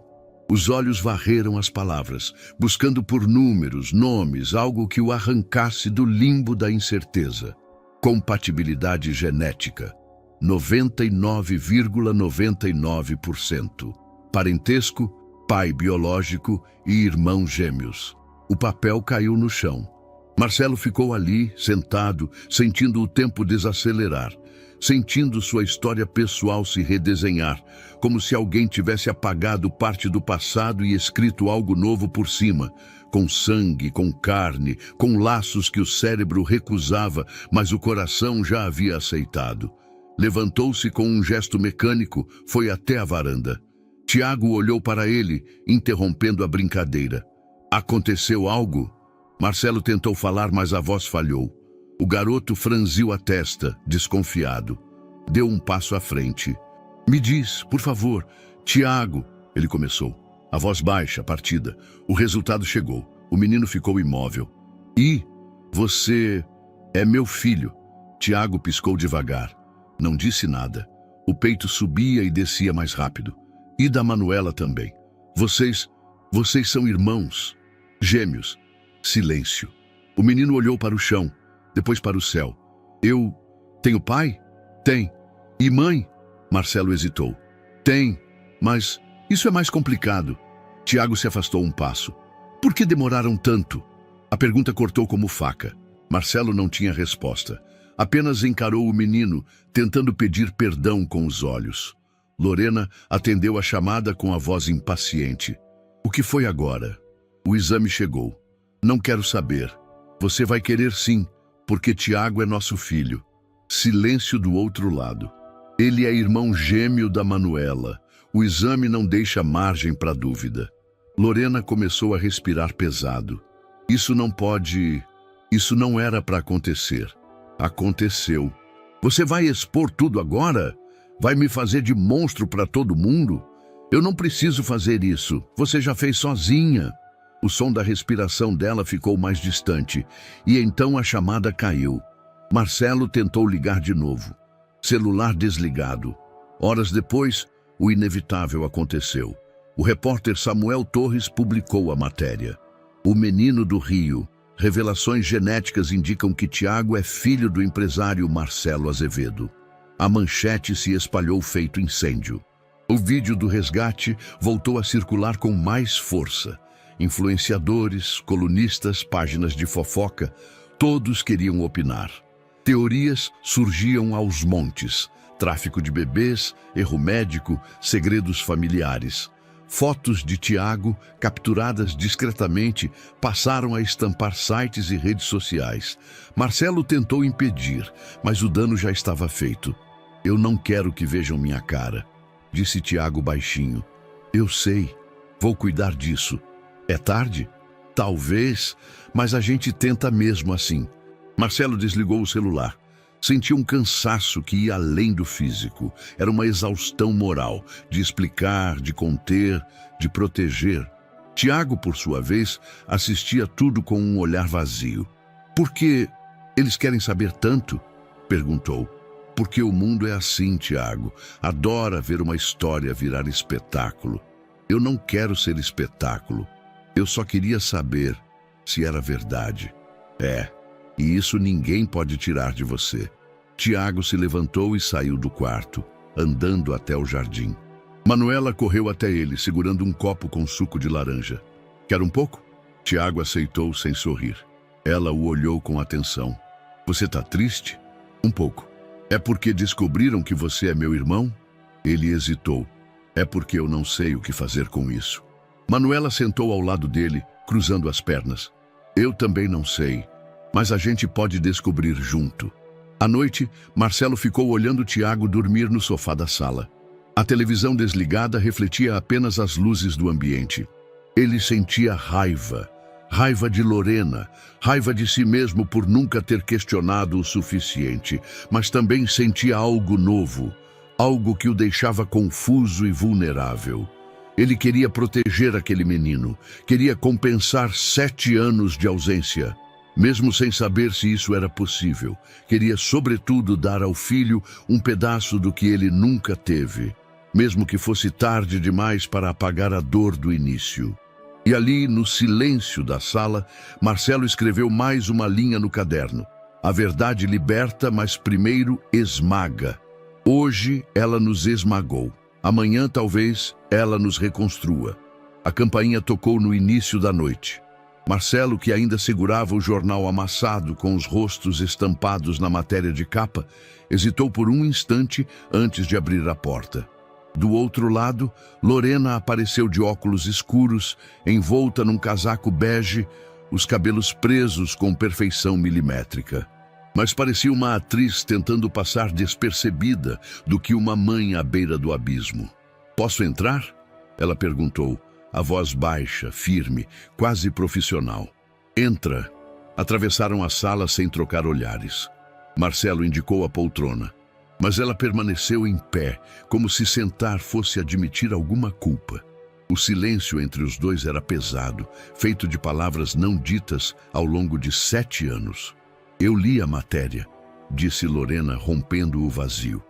Os olhos varreram as palavras, buscando por números, nomes, algo que o arrancasse do limbo da incerteza. Compatibilidade genética, 99,99%. Parentesco, pai biológico e irmãos gêmeos. O papel caiu no chão. Marcelo ficou ali, sentado, sentindo o tempo desacelerar, sentindo sua história pessoal se redesenhar, como se alguém tivesse apagado parte do passado e escrito algo novo por cima, com sangue, com carne, com laços que o cérebro recusava, mas o coração já havia aceitado. Levantou-se com um gesto mecânico, foi até a varanda. Tiago olhou para ele, interrompendo a brincadeira. "Aconteceu algo?" Marcelo tentou falar, mas a voz falhou. O garoto franziu a testa, desconfiado. Deu um passo à frente. "Me diz, por favor, Tiago", ele começou. A voz baixa, partida. O resultado chegou. O menino ficou imóvel. "E você é meu filho." Tiago piscou devagar. Não disse nada. O peito subia e descia mais rápido. "E da Manuela também. Vocês são irmãos. Gêmeos." Silêncio. O menino olhou para o chão, depois para o céu. "Eu tenho pai?" "Tem." "E mãe?" Marcelo hesitou. "Tem, mas isso é mais complicado." Tiago se afastou um passo. "Por que demoraram tanto?" A pergunta cortou como faca. Marcelo não tinha resposta. Apenas encarou o menino, tentando pedir perdão com os olhos. Lorena atendeu a chamada com a voz impaciente. "O que foi agora?" "O exame chegou." "Não quero saber." "Você vai querer sim, porque Tiago é nosso filho." Silêncio do outro lado. "Ele é irmão gêmeo da Manuela. O exame não deixa margem para dúvida." Lorena começou a respirar pesado. Isso não era para acontecer." "Aconteceu." "Você vai expor tudo agora?" Vai me fazer de monstro para todo mundo? Eu não preciso fazer isso. Você já fez sozinha. O som da respiração dela ficou mais distante, e então a chamada caiu. Marcelo tentou ligar de novo. Celular desligado. Horas depois, o inevitável aconteceu. O repórter Samuel Torres publicou a matéria. O menino do Rio. Revelações genéticas indicam que Tiago é filho do empresário Marcelo Azevedo. A manchete se espalhou feito incêndio. O vídeo do resgate voltou a circular com mais força. Influenciadores, colunistas, páginas de fofoca, todos queriam opinar. Teorias surgiam aos montes. Tráfico de bebês, erro médico, segredos familiares. Fotos de Tiago, capturadas discretamente, passaram a estampar sites e redes sociais. Marcelo tentou impedir, mas o dano já estava feito. Eu não quero que vejam minha cara, disse Tiago baixinho. Eu sei, vou cuidar disso. É tarde? Talvez, mas a gente tenta mesmo assim. Marcelo desligou o celular. Sentia um cansaço que ia além do físico. Era uma exaustão moral, de explicar, de conter, de proteger. Tiago, por sua vez, assistia tudo com um olhar vazio. Por que eles querem saber tanto? Perguntou. Porque o mundo é assim, Tiago. Adora ver uma história virar espetáculo. Eu não quero ser espetáculo. Eu só queria saber se era verdade. E isso ninguém pode tirar de você. Tiago se levantou e saiu do quarto, andando até o jardim. Manuela correu até ele, segurando um copo com suco de laranja. Quer um pouco? Tiago aceitou sem sorrir. Ela o olhou com atenção. Você tá triste? Um pouco. É porque descobriram que você é meu irmão? Ele hesitou. É porque eu não sei o que fazer com isso. Manuela sentou ao lado dele, cruzando as pernas. Eu também não sei, mas a gente pode descobrir junto. À noite, Marcelo ficou olhando Tiago dormir no sofá da sala. A televisão desligada refletia apenas as luzes do ambiente. Ele sentia raiva. Raiva de Lorena, raiva de si mesmo por nunca ter questionado o suficiente, mas também sentia algo novo, algo que o deixava confuso e vulnerável. Ele queria proteger aquele menino, queria compensar 7 anos de ausência. Mesmo sem saber se isso era possível, queria sobretudo dar ao filho um pedaço do que ele nunca teve, mesmo que fosse tarde demais para apagar a dor do início. E ali, no silêncio da sala, Marcelo escreveu mais uma linha no caderno. A verdade liberta, mas primeiro esmaga. Hoje ela nos esmagou. Amanhã, talvez, ela nos reconstrua. A campainha tocou no início da noite. Marcelo, que ainda segurava o jornal amassado com os rostos estampados na matéria de capa, hesitou por um instante antes de abrir a porta. Do outro lado, Lorena apareceu de óculos escuros, envolta num casaco bege, os cabelos presos com perfeição milimétrica. Mas parecia uma atriz tentando passar despercebida do que uma mãe à beira do abismo. Posso entrar? Ela perguntou, a voz baixa, firme, quase profissional. Entra. Atravessaram a sala sem trocar olhares. Marcelo indicou a poltrona. Mas ela permaneceu em pé, como se sentar fosse admitir alguma culpa. O silêncio entre os dois era pesado, feito de palavras não ditas ao longo de 7 anos. Eu li a matéria, disse Lorena, rompendo o vazio.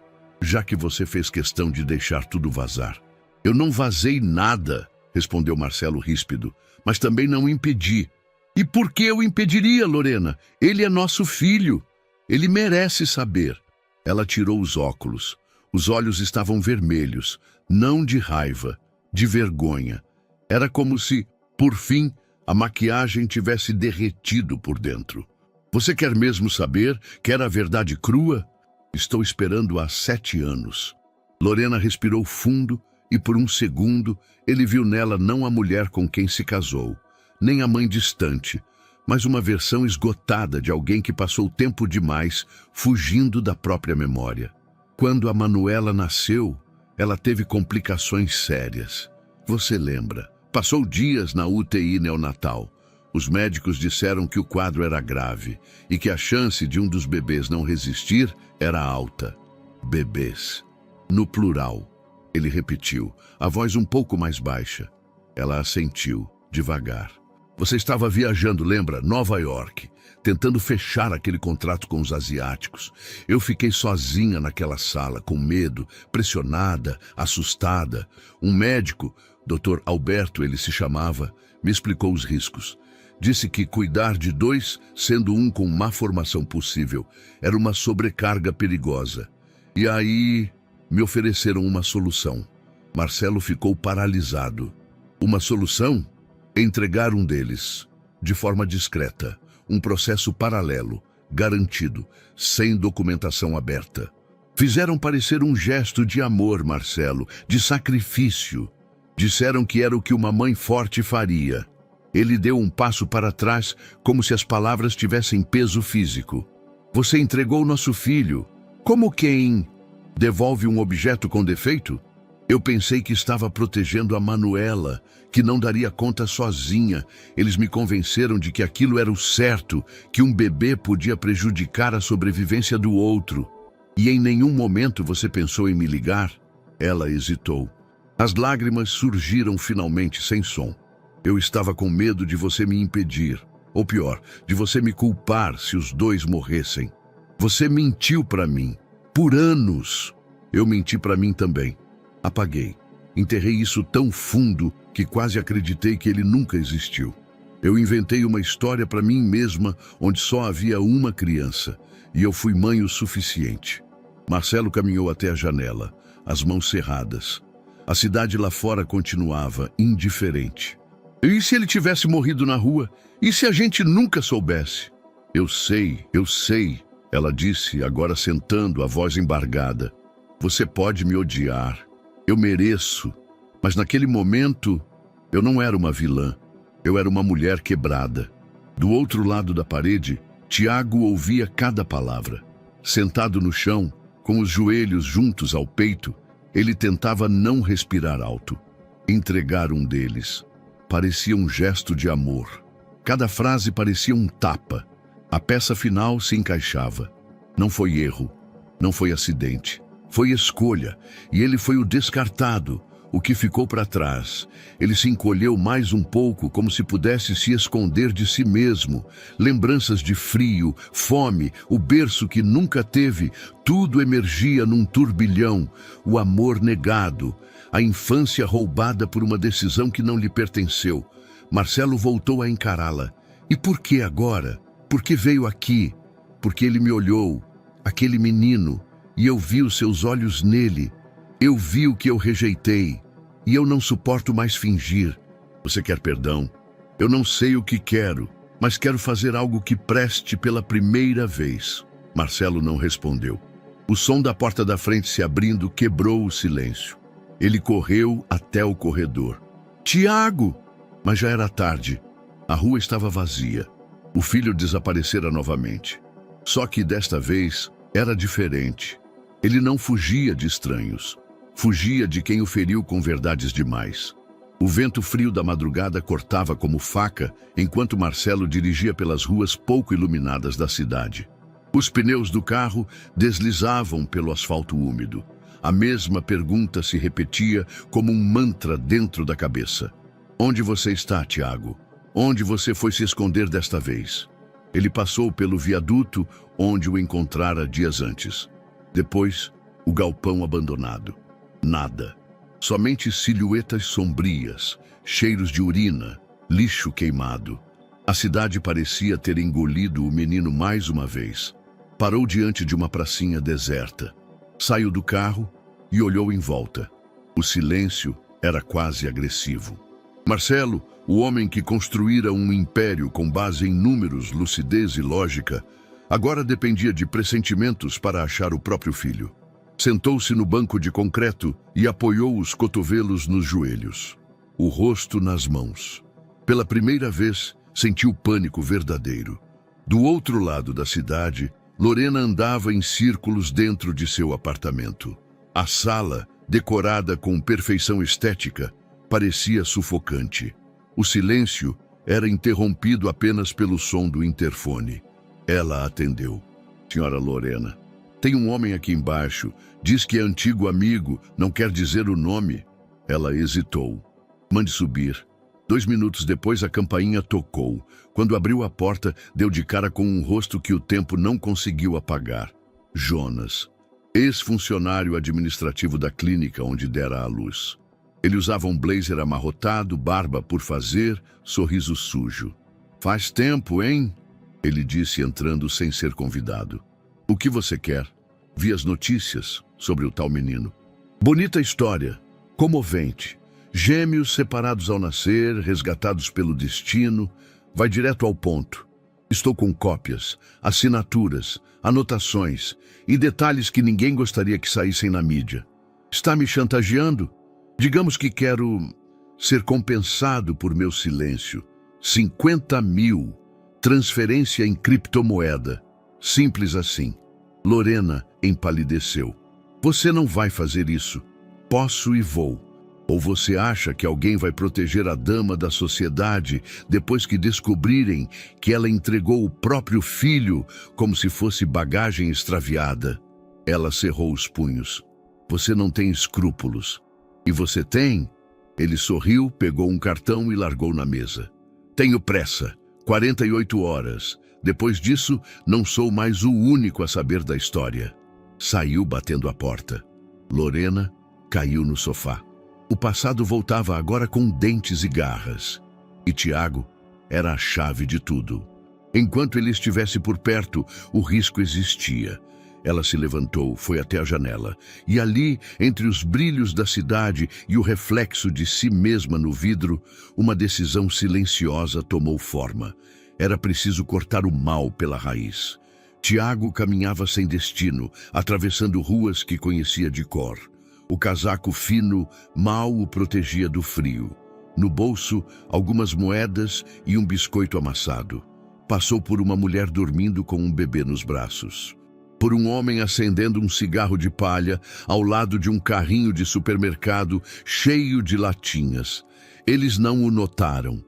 Já que você fez questão de deixar tudo vazar. Eu não vazei nada, respondeu Marcelo ríspido, mas também não impedi. E por que eu impediria, Lorena? Ele é nosso filho. Ele merece saber. Ela tirou os óculos. Os olhos estavam vermelhos, não de raiva, de vergonha. Era como se, por fim, a maquiagem tivesse derretido por dentro. Você quer mesmo saber? Quer a verdade crua? Estou esperando há 7 anos. Lorena respirou fundo e, por um segundo, ele viu nela não a mulher com quem se casou, nem a mãe distante, mas uma versão esgotada de alguém que passou tempo demais fugindo da própria memória. Quando a Manuela nasceu, ela teve complicações sérias. Você lembra? Passou dias na UTI neonatal. Os médicos disseram que o quadro era grave e que a chance de um dos bebês não resistir era alta. Bebês. No plural. Ele repetiu, a voz um pouco mais baixa. Ela assentiu, devagar. Você estava viajando, lembra? Nova York, tentando fechar aquele contrato com os asiáticos. Eu fiquei sozinha naquela sala, com medo, pressionada, assustada. Um médico, Dr. Alberto ele se chamava, me explicou os riscos. Disse que cuidar de dois, sendo um com má formação possível, era uma sobrecarga perigosa. E aí me ofereceram uma solução. Marcelo ficou paralisado. Uma solução? Entregar um deles, de forma discreta, um processo paralelo, garantido, sem documentação aberta. Fizeram parecer um gesto de amor, Marcelo, de sacrifício. Disseram que era o que uma mãe forte faria. Ele deu um passo para trás, como se as palavras tivessem peso físico. Você entregou nosso filho. Como quem devolve um objeto com defeito? Eu pensei que estava protegendo a Manuela, que não daria conta sozinha. Eles me convenceram de que aquilo era o certo, que um bebê podia prejudicar a sobrevivência do outro. E em nenhum momento você pensou em me ligar? Ela hesitou. As lágrimas surgiram finalmente sem som. Eu estava com medo de você me impedir, ou pior, de você me culpar se os dois morressem. Você mentiu para mim, por anos. Eu menti para mim também. Apaguei. Enterrei isso tão fundo que quase acreditei que ele nunca existiu. Eu inventei uma história para mim mesma onde só havia uma criança, e eu fui mãe o suficiente. Marcelo caminhou até a janela, as mãos cerradas. A cidade lá fora continuava, indiferente. E se ele tivesse morrido na rua? E se a gente nunca soubesse? Eu sei, ela disse, agora sentando, a voz embargada. Você pode me odiar. Eu mereço. Mas naquele momento, eu não era uma vilã. Eu era uma mulher quebrada. Do outro lado da parede, Tiago ouvia cada palavra. Sentado no chão, com os joelhos juntos ao peito, ele tentava não respirar alto. Entregar um deles. Parecia um gesto de amor. Cada frase parecia um tapa. A peça final se encaixava. Não foi erro, não foi acidente. Foi escolha, e ele foi o descartado, o que ficou para trás. Ele se encolheu mais um pouco, como se pudesse se esconder de si mesmo. Lembranças de frio, fome, o berço que nunca teve, tudo emergia num turbilhão. O amor negado, a infância roubada por uma decisão que não lhe pertenceu. Marcelo voltou a encará-la. E por que agora? Por que veio aqui? Porque ele me olhou, aquele menino, e eu vi os seus olhos nele. Eu vi o que eu rejeitei. E eu não suporto mais fingir. Você quer perdão? Eu não sei o que quero, mas quero fazer algo que preste pela primeira vez. Marcelo não respondeu. O som da porta da frente se abrindo quebrou o silêncio. Ele correu até o corredor. Tiago! Mas já era tarde. A rua estava vazia. O filho desaparecera novamente. Só que desta vez era diferente. Ele não fugia de estranhos. Fugia de quem o feriu com verdades demais. O vento frio da madrugada cortava como faca enquanto Marcelo dirigia pelas ruas pouco iluminadas da cidade. Os pneus do carro deslizavam pelo asfalto úmido. A mesma pergunta se repetia como um mantra dentro da cabeça. Onde você está, Tiago? Onde você foi se esconder desta vez? Ele passou pelo viaduto onde o encontrara dias antes. Depois, o galpão abandonado. Nada. Somente silhuetas sombrias, cheiros de urina, lixo queimado. A cidade parecia ter engolido o menino mais uma vez. Parou diante de uma pracinha deserta. Saiu do carro e olhou em volta. O silêncio era quase agressivo. Marcelo, o homem que construíra um império com base em números, lucidez e lógica, agora dependia de pressentimentos para achar o próprio filho. Sentou-se no banco de concreto e apoiou os cotovelos nos joelhos, o rosto nas mãos. Pela primeira vez, sentiu pânico verdadeiro. Do outro lado da cidade, Lorena andava em círculos dentro de seu apartamento. A sala, decorada com perfeição estética, parecia sufocante. O silêncio era interrompido apenas pelo som do interfone. Ela atendeu. Senhora Lorena. Tem um homem aqui embaixo. Diz que é antigo amigo, não quer dizer o nome. Ela hesitou. Mande subir. 2 minutos depois a campainha tocou. Quando abriu a porta, deu de cara com um rosto que o tempo não conseguiu apagar. Jonas, ex-funcionário administrativo da clínica onde dera à luz. Ele usava um blazer amarrotado, barba por fazer, sorriso sujo. Faz tempo, hein? Ele disse entrando sem ser convidado. O que você quer? Vi as notícias sobre o tal menino. Bonita história, comovente. Gêmeos separados ao nascer, resgatados pelo destino. Vai direto ao ponto. Estou com cópias, assinaturas, anotações e detalhes que ninguém gostaria que saíssem na mídia. Está me chantageando? Digamos que quero ser compensado por meu silêncio. 50 mil. Transferência em criptomoeda. Simples assim. Lorena empalideceu. Você não vai fazer isso. Posso e vou. Ou você acha que alguém vai proteger a dama da sociedade depois que descobrirem que ela entregou o próprio filho como se fosse bagagem extraviada? Ela cerrou os punhos. Você não tem escrúpulos. E você tem? Ele sorriu, pegou um cartão e largou na mesa. Tenho pressa. 48 horas. Depois disso, não sou mais o único a saber da história. Saiu batendo a porta. Lorena caiu no sofá. O passado voltava agora com dentes e garras. E Tiago era a chave de tudo. Enquanto ele estivesse por perto, o risco existia. Ela se levantou, foi até a janela. E ali, entre os brilhos da cidade e o reflexo de si mesma no vidro, uma decisão silenciosa tomou forma. Era preciso cortar o mal pela raiz. Tiago caminhava sem destino, atravessando ruas que conhecia de cor. O casaco fino mal o protegia do frio. No bolso, algumas moedas e um biscoito amassado. Passou por uma mulher dormindo com um bebê nos braços. Por um homem acendendo um cigarro de palha ao lado de um carrinho de supermercado cheio de latinhas. Eles não o notaram,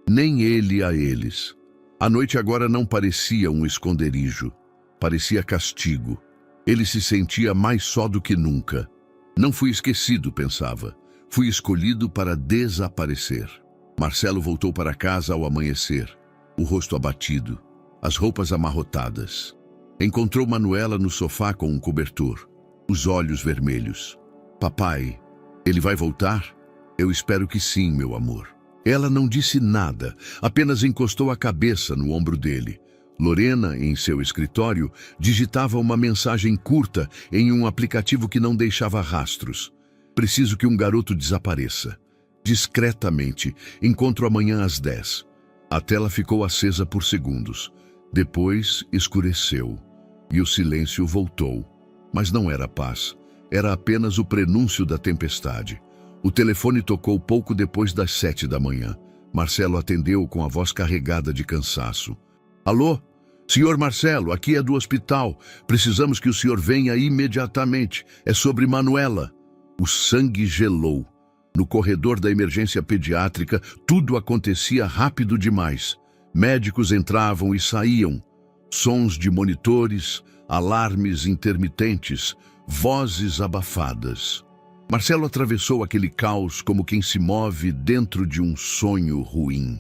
nem ele a eles. A noite agora não parecia um esconderijo, parecia castigo. Ele se sentia mais só do que nunca. Não fui esquecido, pensava. Fui escolhido para desaparecer. Marcelo voltou para casa ao amanhecer, o rosto abatido, as roupas amarrotadas. Encontrou Manuela no sofá com um cobertor, os olhos vermelhos. Papai, ele vai voltar? Eu espero que sim, meu amor. Ela não disse nada, apenas encostou a cabeça no ombro dele. Lorena, em seu escritório, digitava uma mensagem curta em um aplicativo que não deixava rastros. Preciso que um garoto desapareça. Discretamente, encontro amanhã às 10. A tela ficou acesa por segundos. Depois, escureceu. E o silêncio voltou. Mas não era paz. Era apenas o prenúncio da tempestade. O telefone tocou pouco depois das 7 da manhã. Marcelo atendeu com a voz carregada de cansaço. Alô? Senhor Marcelo, aqui é do hospital. Precisamos que o senhor venha imediatamente. É sobre Manuela. O sangue gelou. No corredor da emergência pediátrica, tudo acontecia rápido demais. Médicos entravam e saíam. Sons de monitores, alarmes intermitentes, vozes abafadas. Marcelo atravessou aquele caos como quem se move dentro de um sonho ruim.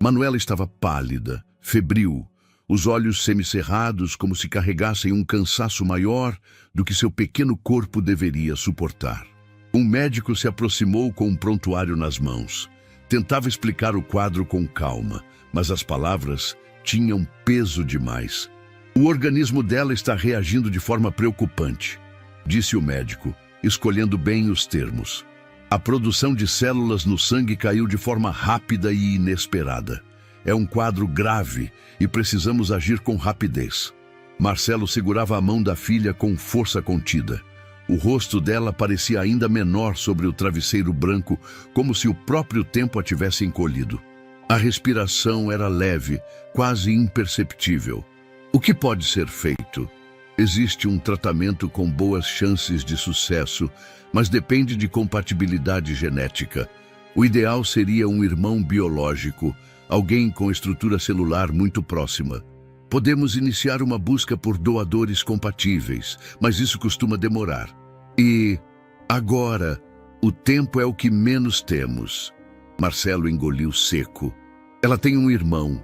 Manuela estava pálida, febril, os olhos semicerrados como se carregassem um cansaço maior do que seu pequeno corpo deveria suportar. Um médico se aproximou com um prontuário nas mãos. Tentava explicar o quadro com calma, mas as palavras tinham peso demais. O organismo dela está reagindo de forma preocupante, disse o médico, escolhendo bem os termos. A produção de células no sangue caiu de forma rápida e inesperada. É um quadro grave e precisamos agir com rapidez. Marcelo segurava a mão da filha com força contida. O rosto dela parecia ainda menor sobre o travesseiro branco, como se o próprio tempo a tivesse encolhido. A respiração era leve, quase imperceptível. O que pode ser feito? Existe um tratamento com boas chances de sucesso, mas depende de compatibilidade genética. O ideal seria um irmão biológico, alguém com estrutura celular muito próxima. Podemos iniciar uma busca por doadores compatíveis, mas isso costuma demorar. E agora, o tempo é o que menos temos. Marcelo engoliu seco. Ela tem um irmão,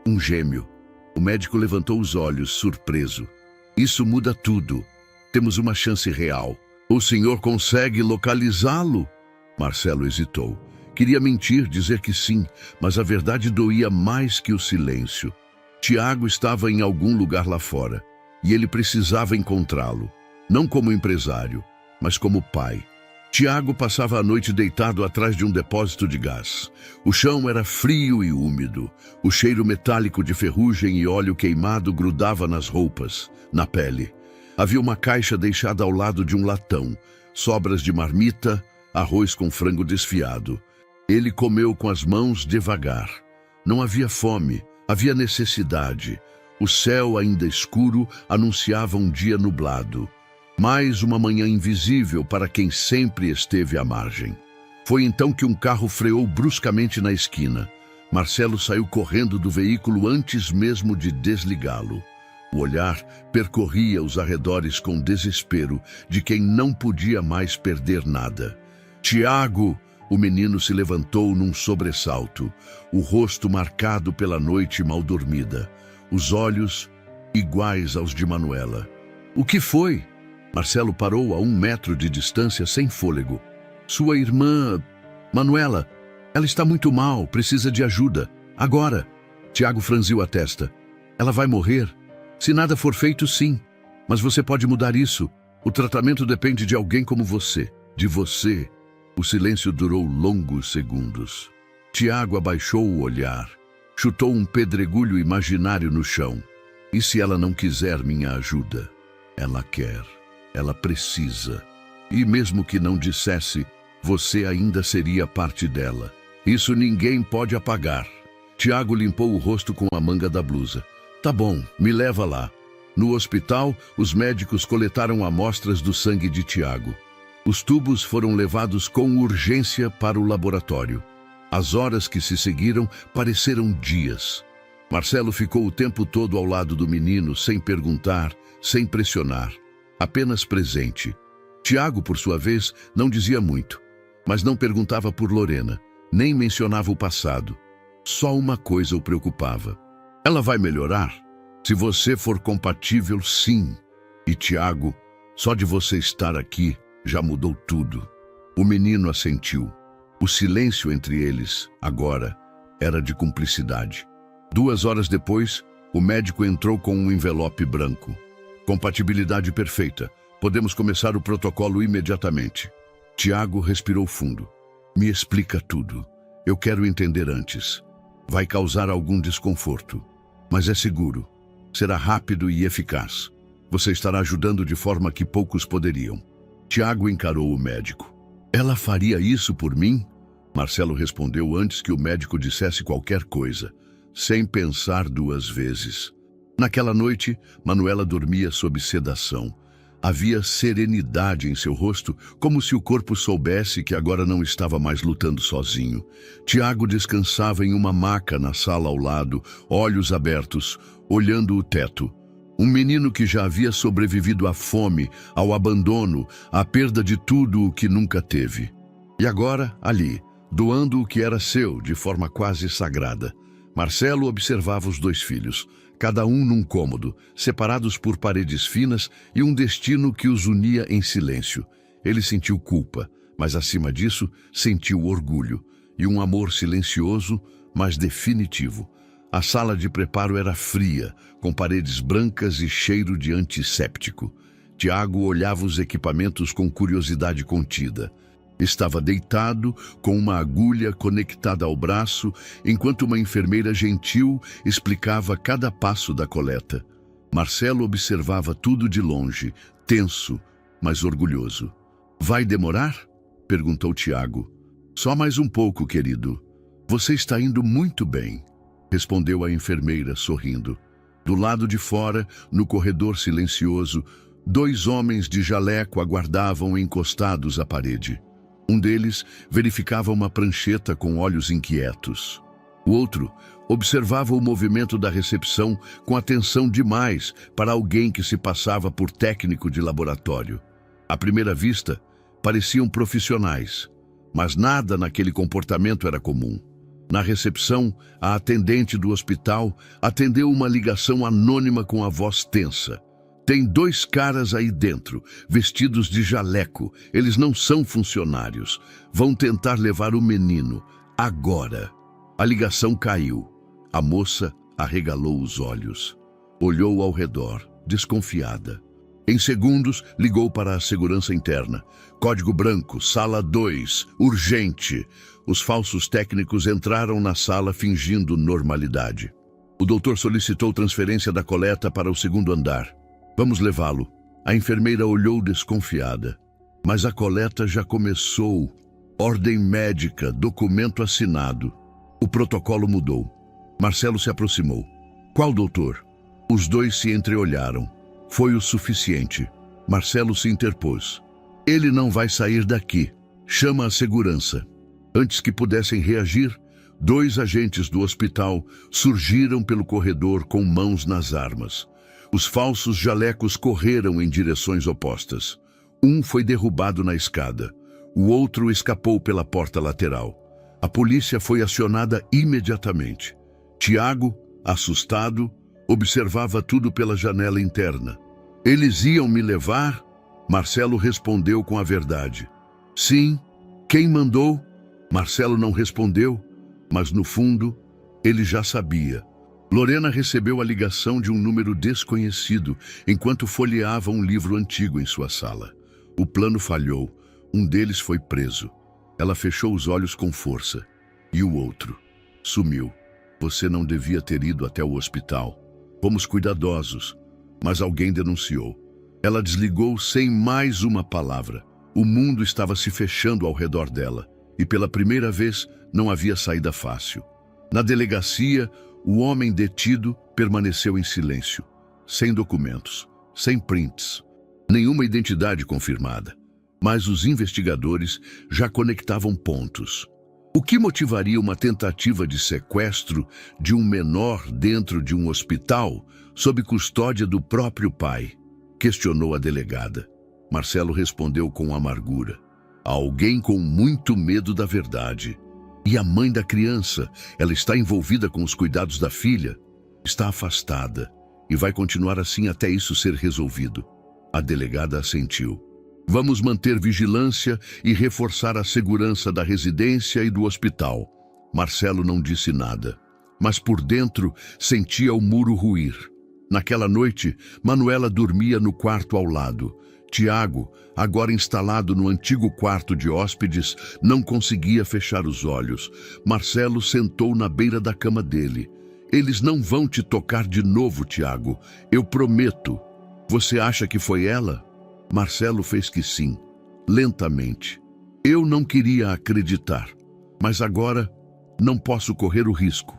um gêmeo. O médico levantou os olhos, surpreso. Isso muda tudo. Temos uma chance real. O senhor consegue localizá-lo? Marcelo hesitou. Queria mentir, dizer que sim, mas a verdade doía mais que o silêncio. Tiago estava em algum lugar lá fora, e ele precisava encontrá-lo. Não como empresário, mas como pai. Tiago passava a noite deitado atrás de um depósito de gás. O chão era frio e úmido. O cheiro metálico de ferrugem e óleo queimado grudava nas roupas, na pele. Havia uma caixa deixada ao lado de um latão, sobras de marmita, arroz com frango desfiado. Ele comeu com as mãos devagar. Não havia fome, havia necessidade. O céu, ainda escuro, anunciava um dia nublado. Mais uma manhã invisível para quem sempre esteve à margem. Foi então que um carro freou bruscamente na esquina. Marcelo saiu correndo do veículo antes mesmo de desligá-lo. O olhar percorria os arredores com desespero de quem não podia mais perder nada. Tiago! O menino se levantou num sobressalto, o rosto marcado pela noite mal dormida, os olhos iguais aos de Manuela. O que foi? Marcelo parou a 1 metro de distância sem fôlego. Sua irmã... Manuela, ela está muito mal, precisa de ajuda. Agora. Tiago franziu a testa. Ela vai morrer? Se nada for feito, sim. Mas você pode mudar isso. O tratamento depende de alguém como você. De você. O silêncio durou longos segundos. Tiago abaixou o olhar. Chutou um pedregulho imaginário no chão. E se ela não quiser minha ajuda? Ela quer. Ela precisa. E mesmo que não dissesse, você ainda seria parte dela. Isso ninguém pode apagar. Tiago limpou o rosto com a manga da blusa. Tá bom, me leva lá. No hospital, os médicos coletaram amostras do sangue de Tiago. Os tubos foram levados com urgência para o laboratório. As horas que se seguiram pareceram dias. Marcelo ficou o tempo todo ao lado do menino, sem perguntar, sem pressionar, apenas presente. Tiago, por sua vez, não dizia muito, mas não perguntava por Lorena, nem mencionava o passado. Só uma coisa o preocupava. Ela vai melhorar? Se você for compatível, sim. E Tiago, só de você estar aqui, já mudou tudo. O menino assentiu. O silêncio entre eles, agora, era de cumplicidade. 2 horas depois, o médico entrou com um envelope branco. Compatibilidade perfeita. Podemos começar o protocolo imediatamente. Tiago respirou fundo. Me explica tudo. Eu quero entender antes. Vai causar algum desconforto, mas é seguro. Será rápido e eficaz. Você estará ajudando de forma que poucos poderiam. Tiago encarou o médico. Ela faria isso por mim? Marcelo respondeu antes que o médico dissesse qualquer coisa, sem pensar 2 vezes. Naquela noite, Manuela dormia sob sedação. Havia serenidade em seu rosto, como se o corpo soubesse que agora não estava mais lutando sozinho. Tiago descansava em uma maca na sala ao lado, olhos abertos, olhando o teto. Um menino que já havia sobrevivido à fome, ao abandono, à perda de tudo o que nunca teve. E agora, ali, doando o que era seu de forma quase sagrada. Marcelo observava os 2 filhos, cada um num cômodo, separados por paredes finas e um destino que os unia em silêncio. Ele sentiu culpa, mas acima disso, sentiu orgulho e um amor silencioso, mas definitivo. A sala de preparo era fria, com paredes brancas e cheiro de antisséptico. Tiago olhava os equipamentos com curiosidade contida. Estava deitado, com uma agulha conectada ao braço, enquanto uma enfermeira gentil explicava cada passo da coleta. Marcelo observava tudo de longe, tenso, mas orgulhoso. Vai demorar? Perguntou Tiago. Só mais um pouco, querido. Você está indo muito bem, respondeu a enfermeira, sorrindo. Do lado de fora, no corredor silencioso, 2 homens de jaleco aguardavam encostados à parede. Um deles verificava uma prancheta com olhos inquietos. O outro observava o movimento da recepção com atenção demais para alguém que se passava por técnico de laboratório. À primeira vista, pareciam profissionais, mas nada naquele comportamento era comum. Na recepção, a atendente do hospital atendeu uma ligação anônima com a voz tensa. Tem 2 caras aí dentro, vestidos de jaleco. Eles não são funcionários. Vão tentar levar o menino. Agora. A ligação caiu. A moça arregalou os olhos. Olhou ao redor, desconfiada. Em segundos, ligou para a segurança interna. Código branco, sala 2, urgente. Os falsos técnicos entraram na sala fingindo normalidade. O doutor solicitou transferência da coleta para o 2º andar. Vamos levá-lo. A enfermeira olhou desconfiada. Mas a coleta já começou. Ordem médica, documento assinado. O protocolo mudou. Marcelo se aproximou. Qual doutor? Os 2 se entreolharam. Foi o suficiente. Marcelo se interpôs. Ele não vai sair daqui. Chama a segurança. Antes que pudessem reagir, 2 agentes do hospital surgiram pelo corredor com mãos nas armas. Os falsos jalecos correram em direções opostas. Um foi derrubado na escada. O outro escapou pela porta lateral. A polícia foi acionada imediatamente. Tiago, assustado, observava tudo pela janela interna. Eles iam me levar? Marcelo respondeu com a verdade. Sim. Quem mandou? Marcelo não respondeu, mas no fundo, ele já sabia. Lorena recebeu a ligação de um número desconhecido enquanto folheava um livro antigo em sua sala. O plano falhou. Um deles foi preso. Ela fechou os olhos com força. E o outro? Sumiu. Você não devia ter ido até o hospital. Fomos cuidadosos, mas alguém denunciou. Ela desligou sem mais uma palavra. O mundo estava se fechando ao redor dela, e pela primeira vez não havia saída fácil. Na delegacia, o homem detido permaneceu em silêncio, sem documentos, sem prints, nenhuma identidade confirmada. Mas os investigadores já conectavam pontos. O que motivaria uma tentativa de sequestro de um menor dentro de um hospital sob custódia do próprio pai? Questionou a delegada. Marcelo respondeu com amargura. Alguém com muito medo da verdade. E a mãe da criança? Ela está envolvida com os cuidados da filha? Está afastada e vai continuar assim até isso ser resolvido. A delegada assentiu. Vamos manter vigilância e reforçar a segurança da residência e do hospital. Marcelo não disse nada, mas por dentro sentia o muro ruir. Naquela noite, Manuela dormia no quarto ao lado. Tiago, agora instalado no antigo quarto de hóspedes, não conseguia fechar os olhos. Marcelo sentou na beira da cama dele. Eles não vão te tocar de novo, Tiago. Eu prometo. Você acha que foi ela? Marcelo fez que sim, lentamente. Eu não queria acreditar, mas agora não posso correr o risco.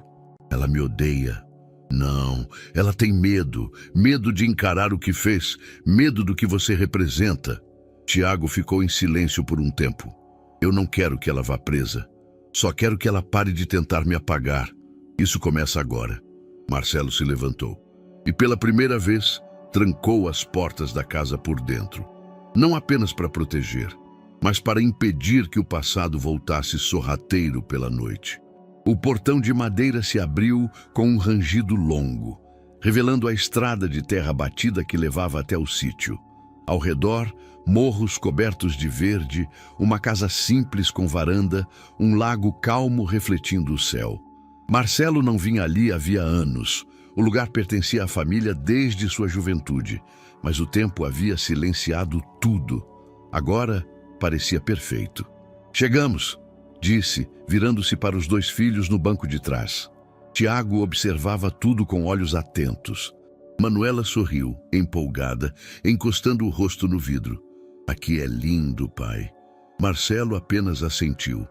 Ela me odeia. Não, ela tem medo. Medo de encarar o que fez, medo do que você representa. Tiago ficou em silêncio por um tempo. Eu não quero que ela vá presa. Só quero que ela pare de tentar me apagar. Isso começa agora. Marcelo se levantou e pela primeira vez trancou as portas da casa por dentro. Não apenas para proteger, mas para impedir que o passado voltasse sorrateiro pela noite. O portão de madeira se abriu com um rangido longo, revelando a estrada de terra batida que levava até o sítio. Ao redor, morros cobertos de verde, uma casa simples com varanda, um lago calmo refletindo o céu. Marcelo não vinha ali havia anos. O lugar pertencia à família desde sua juventude, mas o tempo havia silenciado tudo. Agora parecia perfeito. Chegamos, disse, virando-se para os 2 filhos no banco de trás. Tiago observava tudo com olhos atentos. Manuela sorriu, empolgada, encostando o rosto no vidro. Aqui é lindo, pai. Marcelo apenas assentiu.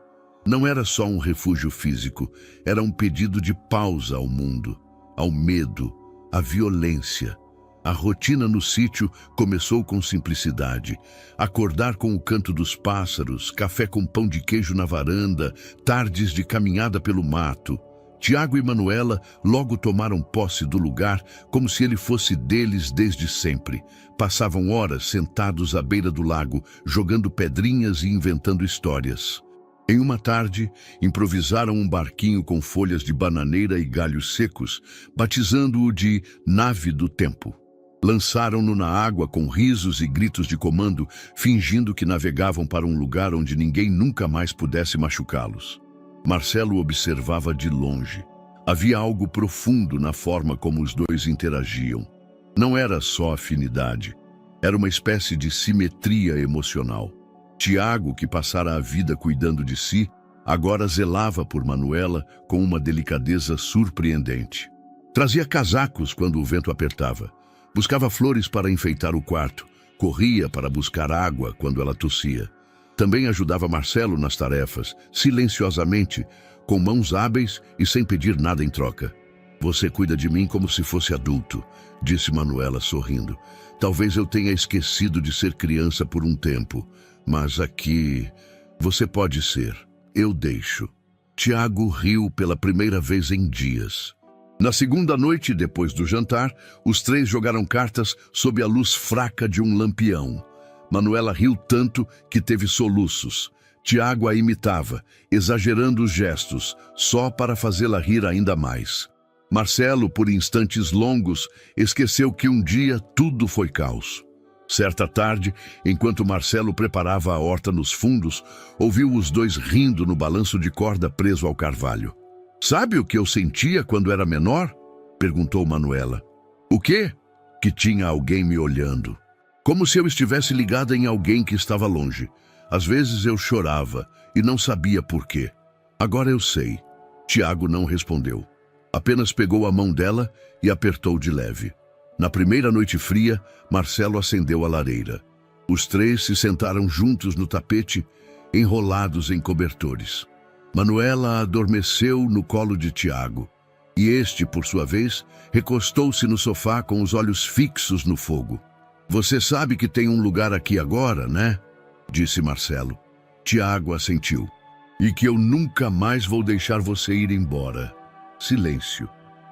Não era só um refúgio físico, era um pedido de pausa ao mundo, ao medo, à violência. A rotina no sítio começou com simplicidade. Acordar com o canto dos pássaros, café com pão de queijo na varanda, tardes de caminhada pelo mato. Tiago e Manuela logo tomaram posse do lugar como se ele fosse deles desde sempre. Passavam horas sentados à beira do lago, jogando pedrinhas e inventando histórias. Em uma tarde, improvisaram um barquinho com folhas de bananeira e galhos secos, batizando-o de Nave do Tempo. Lançaram-no na água com risos e gritos de comando, fingindo que navegavam para um lugar onde ninguém nunca mais pudesse machucá-los. Marcelo observava de longe. Havia algo profundo na forma como os dois interagiam. Não era só afinidade, era uma espécie de simetria emocional. Tiago, que passara a vida cuidando de si, agora zelava por Manuela com uma delicadeza surpreendente. Trazia casacos quando o vento apertava. Buscava flores para enfeitar o quarto. Corria para buscar água quando ela tossia. Também ajudava Marcelo nas tarefas, silenciosamente, com mãos hábeis e sem pedir nada em troca. Você cuida de mim como se fosse adulto, disse Manuela sorrindo. Talvez eu tenha esquecido de ser criança por um tempo, mas aqui você pode ser. Eu deixo. Tiago riu pela primeira vez em dias. Na segunda noite, depois do jantar, os três jogaram cartas sob a luz fraca de um lampião. Manuela riu tanto que teve soluços. Tiago a imitava, exagerando os gestos, só para fazê-la rir ainda mais. Marcelo, por instantes longos, esqueceu que um dia tudo foi caos. Certa tarde, enquanto Marcelo preparava a horta nos fundos, ouviu os dois rindo no balanço de corda preso ao carvalho. Sabe o que eu sentia quando era menor? Perguntou Manuela. O quê? Que tinha alguém me olhando. Como se eu estivesse ligada em alguém que estava longe. Às vezes eu chorava e não sabia por quê. Agora eu sei. Tiago não respondeu. Apenas pegou a mão dela e apertou de leve. Na primeira noite fria, Marcelo acendeu a lareira. Os três se sentaram juntos no tapete, enrolados em cobertores. Manuela adormeceu no colo de Tiago, e este, por sua vez, recostou-se no sofá com os olhos fixos no fogo. Você sabe que tem um lugar aqui agora, né? Disse Marcelo. Tiago assentiu. E que eu nunca mais vou deixar você ir embora. Silêncio.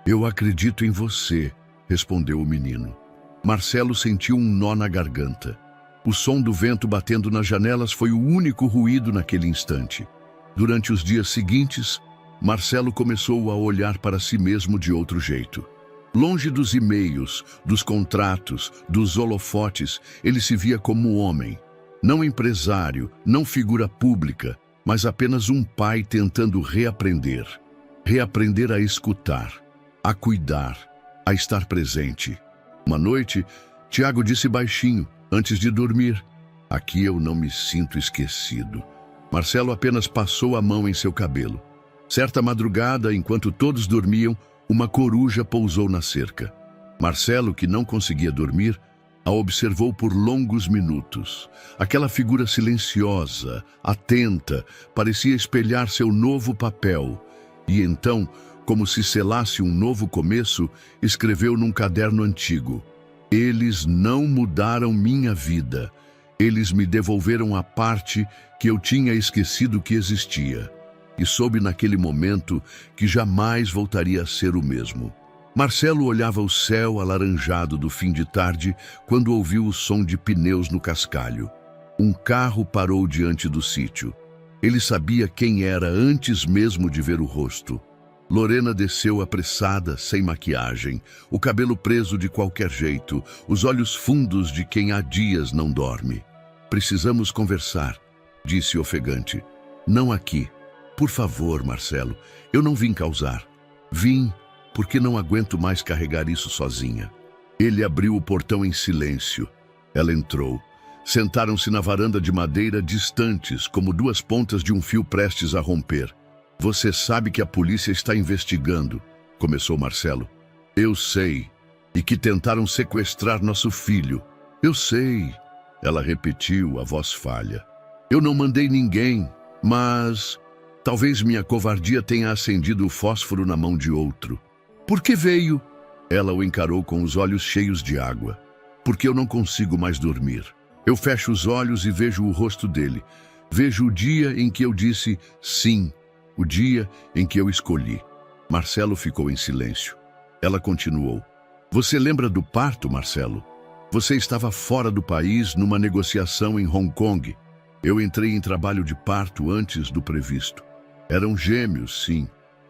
Eu acredito em você, respondeu o menino. Marcelo sentiu um nó na garganta. O som do vento batendo nas janelas foi o único ruído naquele instante. Durante os dias seguintes, Marcelo começou a olhar para si mesmo de outro jeito. Longe dos e-mails, dos contratos, dos holofotes, ele se via como homem. Não empresário, não figura pública, mas apenas um pai tentando reaprender. Reaprender a escutar, a cuidar, a estar presente. Uma noite, Tiago disse baixinho, antes de dormir: aqui eu não me sinto esquecido. Marcelo apenas passou a mão em seu cabelo. Certa madrugada, enquanto todos dormiam, uma coruja pousou na cerca. Marcelo, que não conseguia dormir, a observou por longos minutos. Aquela figura silenciosa, atenta, parecia espelhar seu novo papel. E então, como se selasse um novo começo, escreveu num caderno antigo: eles não mudaram minha vida. Eles me devolveram a parte que eu tinha esquecido que existia. E soube naquele momento que jamais voltaria a ser o mesmo. Marcelo olhava o céu alaranjado do fim de tarde quando ouviu o som de pneus no cascalho. Um carro parou diante do sítio. Ele sabia quem era antes mesmo de ver o rosto. Lorena desceu apressada, sem maquiagem, o cabelo preso de qualquer jeito, os olhos fundos de quem há dias não dorme. Precisamos conversar, disse ofegante. Não aqui. Por favor, Marcelo, eu não vim causar. Vim porque não aguento mais carregar isso sozinha. Ele abriu o portão em silêncio. Ela entrou. Sentaram-se na varanda de madeira distantes, como duas pontas de um fio prestes a romper. Você sabe que a polícia está investigando, começou Marcelo. Eu sei. E que tentaram sequestrar nosso filho. Eu sei. Ela repetiu, a voz falha. Eu não mandei ninguém, mas talvez minha covardia tenha acendido o fósforo na mão de outro. Por que veio? Ela o encarou com os olhos cheios de água. Porque eu não consigo mais dormir. Eu fecho os olhos e vejo o rosto dele. Vejo o dia em que eu disse sim. O dia em que eu escolhi. Marcelo ficou em silêncio. Ela continuou. Você lembra do parto, Marcelo? Você estava fora do país numa negociação em Hong Kong. Eu entrei em trabalho de parto antes do previsto. Eram gêmeos, sim,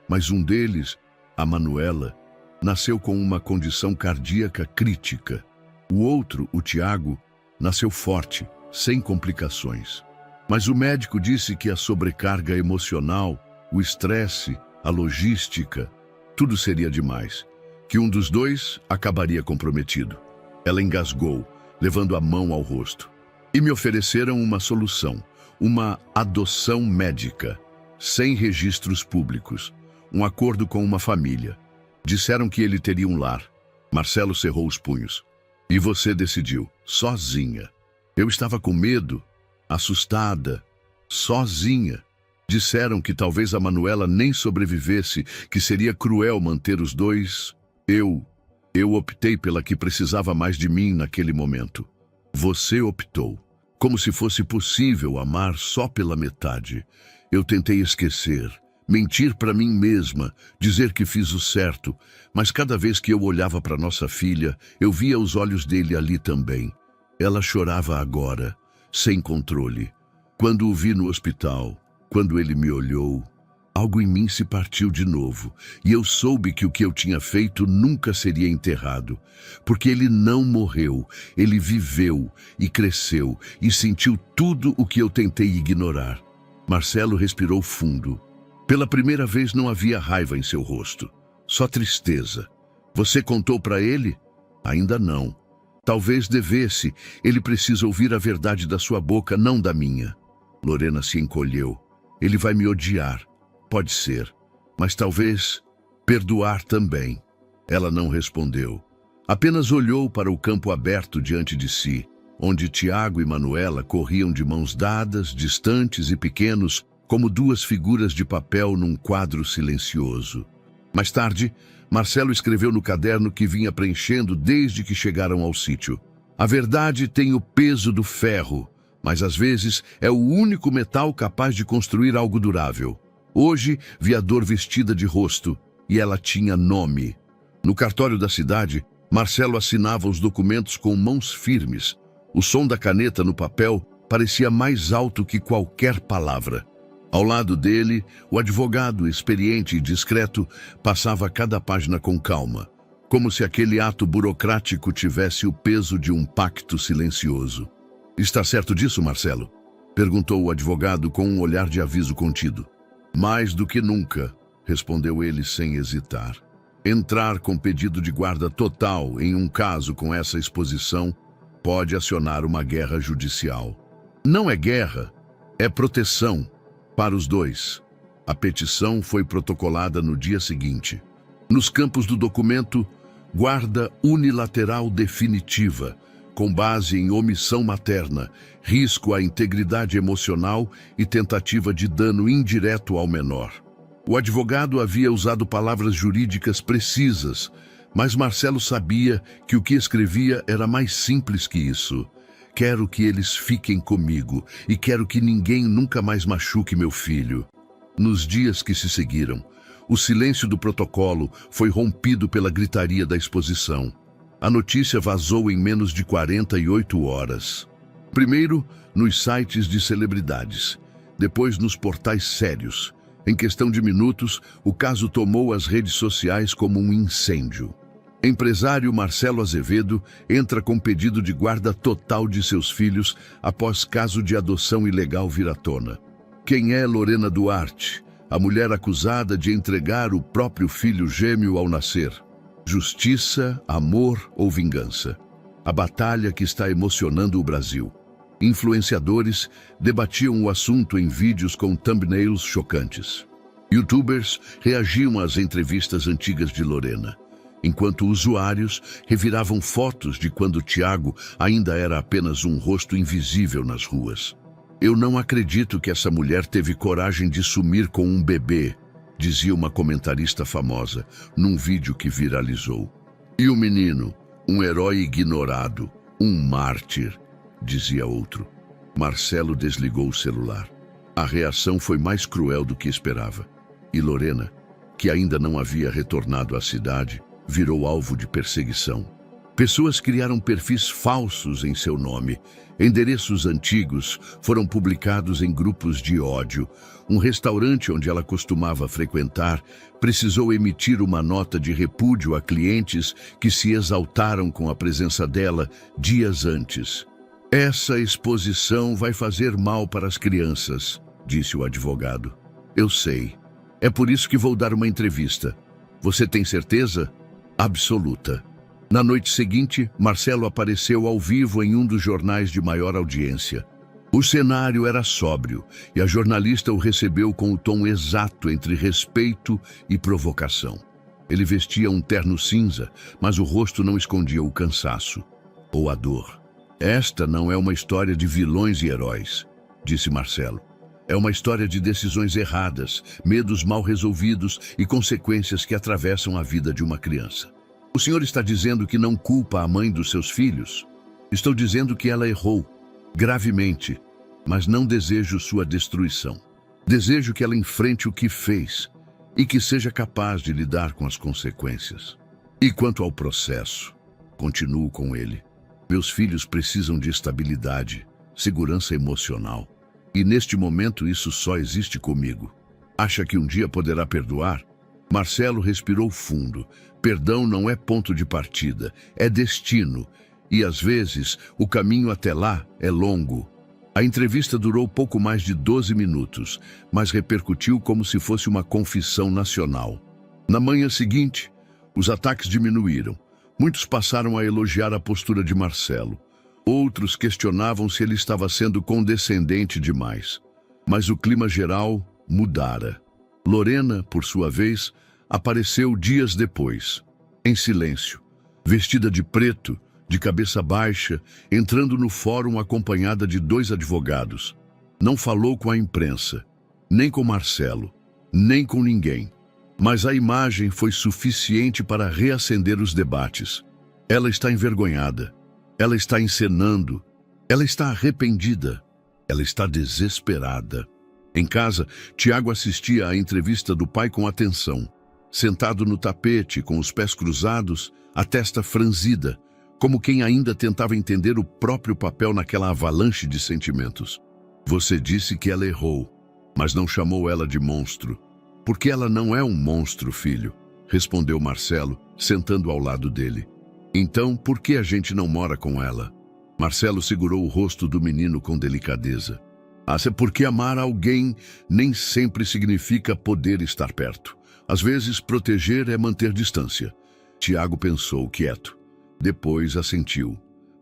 mas um deles, a Manuela, nasceu com uma condição cardíaca crítica. O outro, o Tiago, nasceu forte, sem complicações. Mas o médico disse que a sobrecarga emocional, o estresse, a logística, tudo seria demais, que um dos dois acabaria comprometido. Ela engasgou, levando a mão ao rosto. E me ofereceram uma solução, uma adoção médica, sem registros públicos, um acordo com uma família. Disseram que ele teria um lar. Marcelo cerrou os punhos. E você decidiu, sozinha. Eu estava com medo, assustada, sozinha. Disseram que talvez a Manuela nem sobrevivesse, que seria cruel manter os dois. Eu optei pela que precisava mais de mim naquele momento. Você optou. Como se fosse possível amar só pela metade. Eu tentei esquecer, mentir para mim mesma, dizer que fiz o certo, mas cada vez que eu olhava para nossa filha, eu via os olhos dele ali também. Ela chorava agora, sem controle. Quando o vi no hospital, quando ele me olhou, algo em mim se partiu de novo, e eu soube que o que eu tinha feito nunca seria enterrado, porque ele não morreu, ele viveu e cresceu e sentiu tudo o que eu tentei ignorar. Marcelo respirou fundo. Pela primeira vez não havia raiva em seu rosto, só tristeza. Você contou para ele? Ainda não. Talvez devesse, ele precisa ouvir a verdade da sua boca, não da minha. Lorena se encolheu. Ele vai me odiar. Pode ser, mas talvez perdoar também. Ela não respondeu. Apenas olhou para o campo aberto diante de si, onde Tiago e Manuela corriam de mãos dadas, distantes e pequenos, como duas figuras de papel num quadro silencioso. Mais tarde, Marcelo escreveu no caderno que vinha preenchendo desde que chegaram ao sítio. A verdade tem o peso do ferro, mas às vezes é o único metal capaz de construir algo durável. Hoje, vi a dor vestida de rosto, e ela tinha nome. No cartório da cidade, Marcelo assinava os documentos com mãos firmes. O som da caneta no papel parecia mais alto que qualquer palavra. Ao lado dele, o advogado, experiente e discreto, passava cada página com calma, como se aquele ato burocrático tivesse o peso de um pacto silencioso. Está certo disso, Marcelo? Perguntou o advogado com um olhar de aviso contido. Mais do que nunca, respondeu ele sem hesitar. Entrar com pedido de guarda total em um caso com essa exposição pode acionar uma guerra judicial. Não é guerra, é proteção para os dois. A petição foi protocolada no dia seguinte. Nos campos do documento, guarda unilateral definitiva, com base em omissão materna, risco à integridade emocional e tentativa de dano indireto ao menor. O advogado havia usado palavras jurídicas precisas, mas Marcelo sabia que o que escrevia era mais simples que isso. Quero que eles fiquem comigo e quero que ninguém nunca mais machuque meu filho. Nos dias que se seguiram, o silêncio do protocolo foi rompido pela gritaria da exposição. A notícia vazou em menos de 48 horas. Primeiro, nos sites de celebridades, depois nos portais sérios. Em questão de minutos, o caso tomou as redes sociais como um incêndio. Empresário Marcelo Azevedo entra com pedido de guarda total de seus filhos após caso de adoção ilegal vir à tona. Quem é Lorena Duarte, a mulher acusada de entregar o próprio filho gêmeo ao nascer? Justiça, amor ou vingança? A batalha que está emocionando o Brasil. Influenciadores debatiam o assunto em vídeos com thumbnails chocantes. YouTubers reagiam às entrevistas antigas de Lorena, enquanto usuários reviravam fotos de quando Tiago ainda era apenas um rosto invisível nas ruas. Eu não acredito que essa mulher teve coragem de sumir com um bebê, dizia uma comentarista famosa, num vídeo que viralizou. E o menino, um herói ignorado, um mártir, dizia outro. Marcelo desligou o celular. A reação foi mais cruel do que esperava. E Lorena, que ainda não havia retornado à cidade, virou alvo de perseguição. Pessoas criaram perfis falsos em seu nome. Endereços antigos foram publicados em grupos de ódio. Um restaurante onde ela costumava frequentar precisou emitir uma nota de repúdio a clientes que se exaltaram com a presença dela dias antes. Essa exposição vai fazer mal para as crianças, disse o advogado. Eu sei. É por isso que vou dar uma entrevista. Você tem certeza? Absoluta. Na noite seguinte, Marcelo apareceu ao vivo em um dos jornais de maior audiência. O cenário era sóbrio e a jornalista o recebeu com o tom exato entre respeito e provocação. Ele vestia um terno cinza, mas o rosto não escondia o cansaço ou a dor. Esta não é uma história de vilões e heróis, disse Marcelo. É uma história de decisões erradas, medos mal resolvidos e consequências que atravessam a vida de uma criança. O senhor está dizendo que não culpa a mãe dos seus filhos? Estou dizendo que ela errou, gravemente, mas não desejo sua destruição. Desejo que ela enfrente o que fez e que seja capaz de lidar com as consequências. E quanto ao processo, continuo com ele. Meus filhos precisam de estabilidade, segurança emocional. E neste momento isso só existe comigo. Acha que um dia poderá perdoar? Marcelo respirou fundo. Perdão não é ponto de partida, é destino. E às vezes, o caminho até lá é longo. A entrevista durou pouco mais de 12 minutos, mas repercutiu como se fosse uma confissão nacional. Na manhã seguinte, os ataques diminuíram. Muitos passaram a elogiar a postura de Marcelo. Outros questionavam se ele estava sendo condescendente demais. Mas o clima geral mudara. Lorena, por sua vez, apareceu dias depois, em silêncio, vestida de preto, de cabeça baixa, entrando no fórum acompanhada de 2 advogados. Não falou com a imprensa, nem com Marcelo, nem com ninguém. Mas a imagem foi suficiente para reacender os debates. Ela está envergonhada, ela está encenando, ela está arrependida, ela está desesperada. Em casa, Tiago assistia à entrevista do pai com atenção. Sentado no tapete, com os pés cruzados, a testa franzida, como quem ainda tentava entender o próprio papel naquela avalanche de sentimentos. Você disse que ela errou, mas não chamou ela de monstro. Porque ela não é um monstro, filho, respondeu Marcelo, sentando ao lado dele. Então, por que a gente não mora com ela? Marcelo segurou o rosto do menino com delicadeza. Porque amar alguém nem sempre significa poder estar perto. Às vezes, proteger é manter distância. Tiago pensou, quieto. Depois assentiu.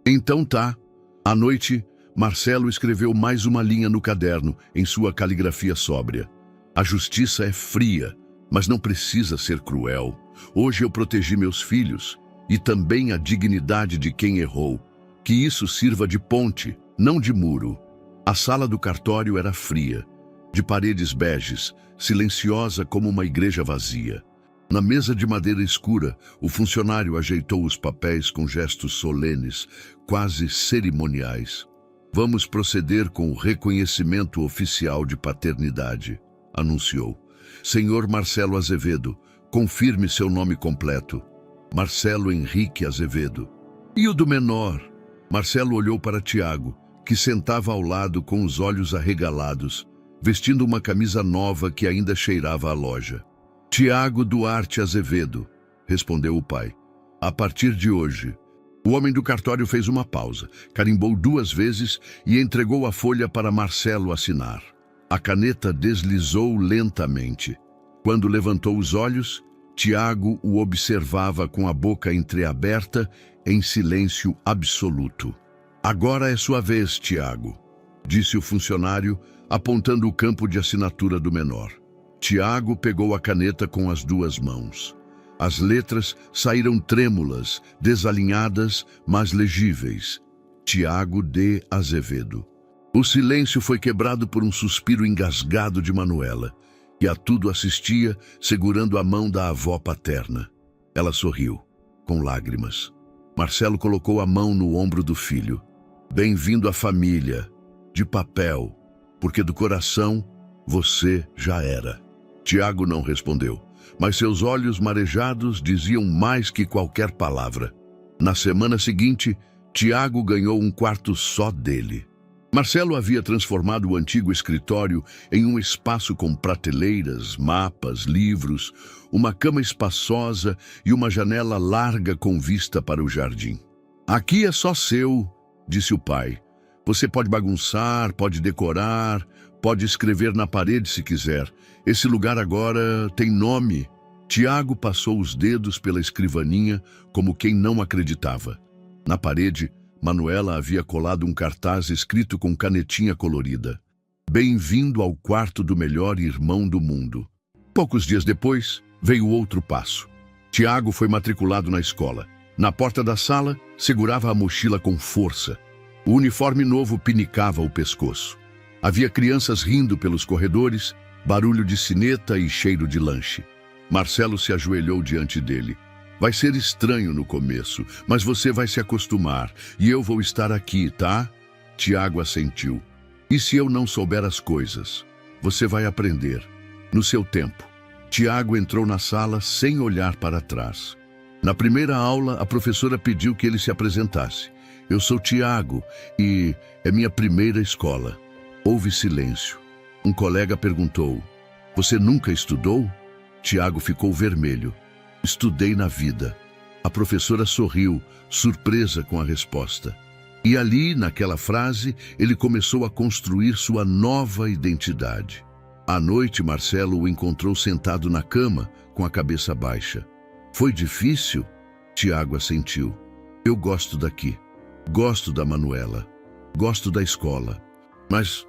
Então tá. À noite, Marcelo escreveu mais uma linha no caderno, em sua caligrafia sóbria. A justiça é fria, mas não precisa ser cruel. Hoje eu protegi meus filhos e também a dignidade de quem errou. Que isso sirva de ponte, não de muro. A sala do cartório era fria, de paredes beges, silenciosa como uma igreja vazia. Na mesa de madeira escura, o funcionário ajeitou os papéis com gestos solenes, quase cerimoniais. Vamos proceder com o reconhecimento oficial de paternidade, anunciou. Senhor Marcelo Azevedo, confirme seu nome completo. Marcelo Henrique Azevedo. E o do menor? Marcelo olhou para Tiago, que sentava ao lado com os olhos arregalados, vestindo uma camisa nova que ainda cheirava a loja. Tiago Duarte Azevedo, respondeu o pai. A partir de hoje. O homem do cartório fez uma pausa, carimbou 2 vezes e entregou a folha para Marcelo assinar. A caneta deslizou lentamente. Quando levantou os olhos, Tiago o observava com a boca entreaberta, em silêncio absoluto. Agora é sua vez, Tiago, disse o funcionário, apontando o campo de assinatura do menor. Tiago pegou a caneta com as 2 mãos. As letras saíram trêmulas, desalinhadas, mas legíveis. Tiago D. Azevedo. O silêncio foi quebrado por um suspiro engasgado de Manuela, que a tudo assistia, segurando a mão da avó paterna. Ela sorriu, com lágrimas. Marcelo colocou a mão no ombro do filho. Bem-vindo à família, de papel, porque do coração você já era. Tiago não respondeu. mas seus olhos marejados diziam mais que qualquer palavra. Na semana seguinte, Tiago ganhou um quarto só dele. Marcelo havia transformado o antigo escritório em um espaço com prateleiras, mapas, livros, uma cama espaçosa e uma janela larga com vista para o jardim. "Aqui é só seu", disse o pai. "Você pode bagunçar, pode decorar, pode escrever na parede se quiser. Esse lugar agora tem nome." Tiago passou os dedos pela escrivaninha como quem não acreditava. Na parede, Manuela havia colado um cartaz escrito com canetinha colorida: "Bem-vindo ao quarto do melhor irmão do mundo." Poucos dias depois, veio outro passo. Tiago foi matriculado na escola. Na porta da sala, segurava a mochila com força. O uniforme novo pinicava o pescoço. Havia crianças rindo pelos corredores, barulho de sineta e cheiro de lanche. Marcelo se ajoelhou diante dele. "Vai ser estranho no começo, mas você vai se acostumar e eu vou estar aqui, tá?" Tiago assentiu. "E se eu não souber as coisas? Você vai aprender, no seu tempo." Tiago entrou na sala sem olhar para trás. Na primeira aula, a professora pediu que ele se apresentasse. "Eu sou Tiago e é minha primeira escola." Houve silêncio. Um colega perguntou: "Você nunca estudou?" Tiago ficou vermelho. "Estudei na vida." A professora sorriu, surpresa com a resposta. E ali, naquela frase, ele começou a construir sua nova identidade. À noite, Marcelo o encontrou sentado na cama, com a cabeça baixa. "Foi difícil?" Tiago assentiu. "Eu gosto daqui. Gosto da Manuela. Gosto da escola. Mas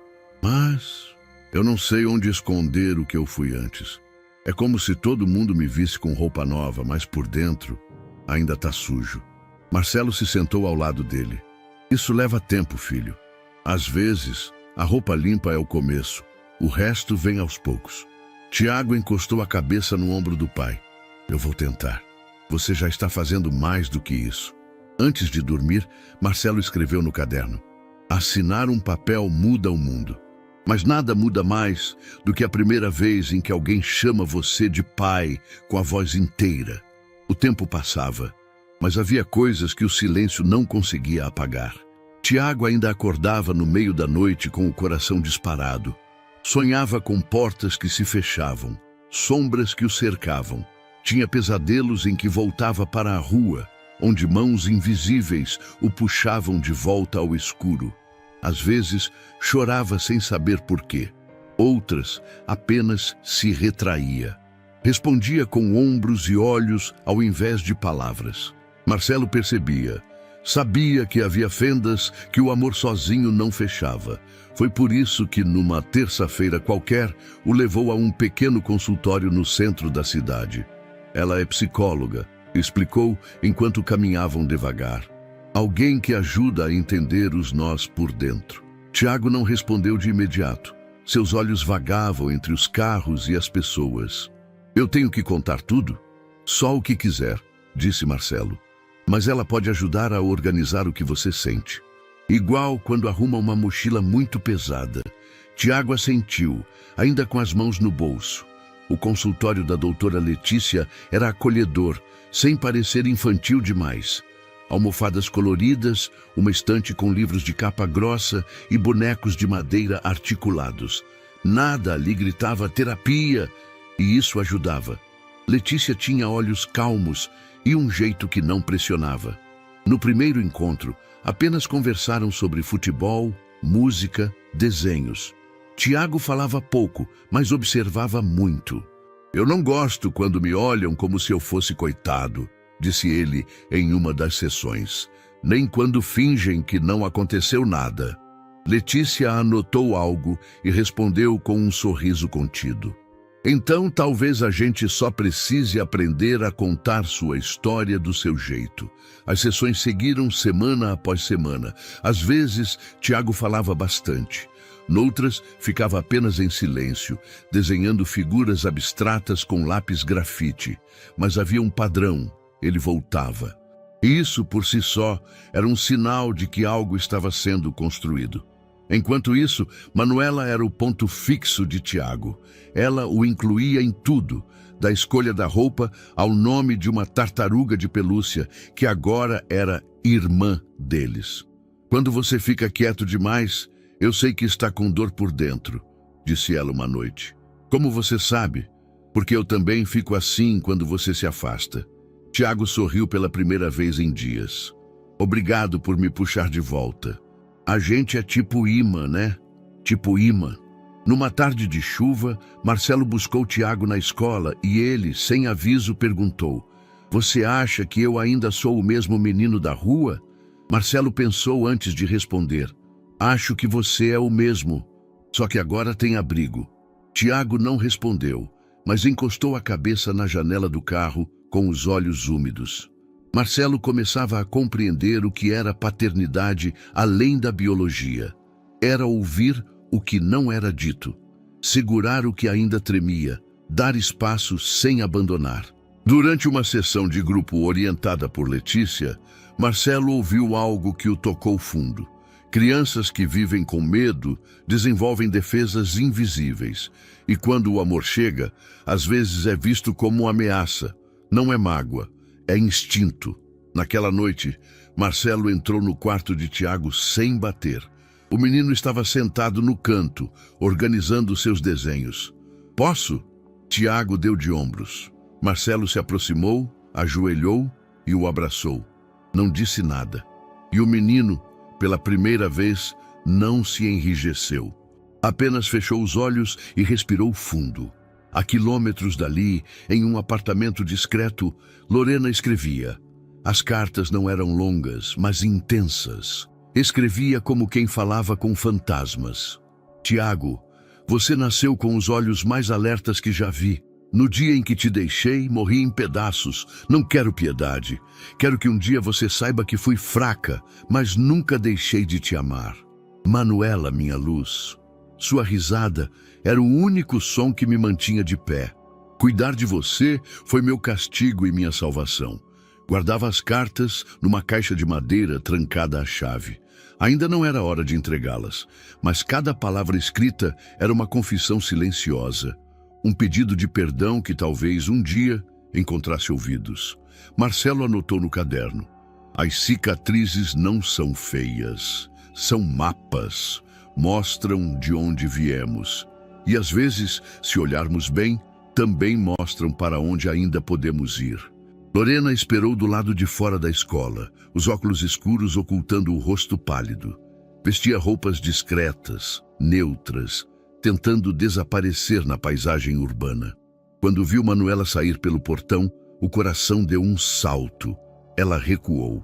eu não sei onde esconder o que eu fui antes. É como se todo mundo me visse com roupa nova, mas por dentro ainda tá sujo." Marcelo se sentou ao lado dele. "Isso leva tempo, filho. Às vezes, a roupa limpa é o começo. O resto vem aos poucos." Tiago encostou a cabeça no ombro do pai. "Eu vou tentar. Você já está fazendo mais do que isso." Antes de dormir, Marcelo escreveu no caderno: "Assinar um papel muda o mundo. Mas nada muda mais do que a primeira vez em que alguém chama você de pai com a voz inteira." O tempo passava, mas havia coisas que o silêncio não conseguia apagar. Tiago ainda acordava no meio da noite com o coração disparado. Sonhava com portas que se fechavam, sombras que o cercavam. Tinha pesadelos em que voltava para a rua, onde mãos invisíveis o puxavam de volta ao escuro. Às vezes, chorava sem saber por quê. Outras, apenas se retraía. Respondia com ombros e olhos ao invés de palavras. Marcelo percebia. Sabia que havia fendas que o amor sozinho não fechava. Foi por isso que, numa terça-feira qualquer, o levou a um pequeno consultório no centro da cidade. "Ela é psicóloga", explicou enquanto caminhavam devagar. "Alguém que ajuda a entender os nós por dentro." Tiago não respondeu de imediato. Seus olhos vagavam entre os carros e as pessoas. "Eu tenho que contar tudo?" "Só o que quiser", disse Marcelo. "Mas ela pode ajudar a organizar o que você sente. Igual quando arruma uma mochila muito pesada." Tiago assentiu, ainda com as mãos no bolso. O consultório da doutora Letícia era acolhedor, sem parecer infantil demais. Almofadas coloridas, uma estante com livros de capa grossa e bonecos de madeira articulados. Nada ali gritava terapia, e isso ajudava. Letícia tinha olhos calmos e um jeito que não pressionava. No primeiro encontro, apenas conversaram sobre futebol, música, desenhos. Tiago falava pouco, mas observava muito. "Eu não gosto quando me olham como se eu fosse coitado", disse ele em uma das sessões. "Nem quando fingem que não aconteceu nada." Letícia anotou algo e respondeu com um sorriso contido. "Então talvez a gente só precise aprender a contar sua história do seu jeito." As sessões seguiram semana após semana. Às vezes, Tiago falava bastante. Noutras, ficava apenas em silêncio, desenhando figuras abstratas com lápis grafite. Mas havia um padrão. Ele voltava. Isso, por si só, era um sinal de que algo estava sendo construído. Enquanto isso, Manuela era o ponto fixo de Tiago. Ela o incluía em tudo. da escolha da roupa ao nome de uma tartaruga de pelúcia que agora era irmã deles. Quando você fica quieto demais, eu sei que está com dor por dentro, disse ela uma noite. Como você sabe? Porque eu também fico assim quando você se afasta. Tiago sorriu pela primeira vez em dias. Obrigado por me puxar de volta. A gente é tipo imã, né? Tipo imã. Numa tarde de chuva, Marcelo buscou Tiago na escola e ele, sem aviso, perguntou: Você acha que eu ainda sou o mesmo menino da rua? Marcelo pensou antes de responder. Acho que você é o mesmo, só que agora tem abrigo. Tiago não respondeu, mas encostou a cabeça na janela do carro com os olhos úmidos. Marcelo começava a compreender o que era paternidade além da biologia. Era ouvir o que não era dito, segurar o que ainda tremia, dar espaço sem abandonar. Durante uma sessão de grupo orientada por Letícia, Marcelo ouviu algo que o tocou fundo. Crianças que vivem com medo desenvolvem defesas invisíveis, e quando o amor chega, às vezes é visto como ameaça. Não é mágoa, é instinto. Naquela noite, Marcelo entrou no quarto de Tiago sem bater. O menino estava sentado no canto, organizando seus desenhos. Posso? Tiago deu de ombros. Marcelo se aproximou, ajoelhou e o abraçou. Não disse nada. E o menino, pela primeira vez, não se enrijeceu. Apenas fechou os olhos e respirou fundo. A quilômetros dali, em um apartamento discreto, Lorena escrevia. As cartas não eram longas, mas intensas. Escrevia como quem falava com fantasmas. Tiago, você nasceu com os olhos mais alertas que já vi. No dia em que te deixei, morri em pedaços. Não quero piedade. Quero que um dia você saiba que fui fraca, mas nunca deixei de te amar. Manuela, minha luz. Sua risada era o único som que me mantinha de pé. Cuidar de você foi meu castigo e minha salvação. Guardava as cartas numa caixa de madeira trancada à chave. Ainda não era hora de entregá-las, mas cada palavra escrita era uma confissão silenciosa. Um pedido de perdão que talvez um dia encontrasse ouvidos. Marcelo anotou no caderno. As cicatrizes não são feias, são mapas. Mostram de onde viemos. E às vezes, se olharmos bem, também mostram para onde ainda podemos ir. Lorena esperou do lado de fora da escola, os óculos escuros ocultando o rosto pálido. Vestia roupas discretas, neutras, tentando desaparecer na paisagem urbana. Quando viu Manuela sair pelo portão, o coração deu um salto. Ela recuou.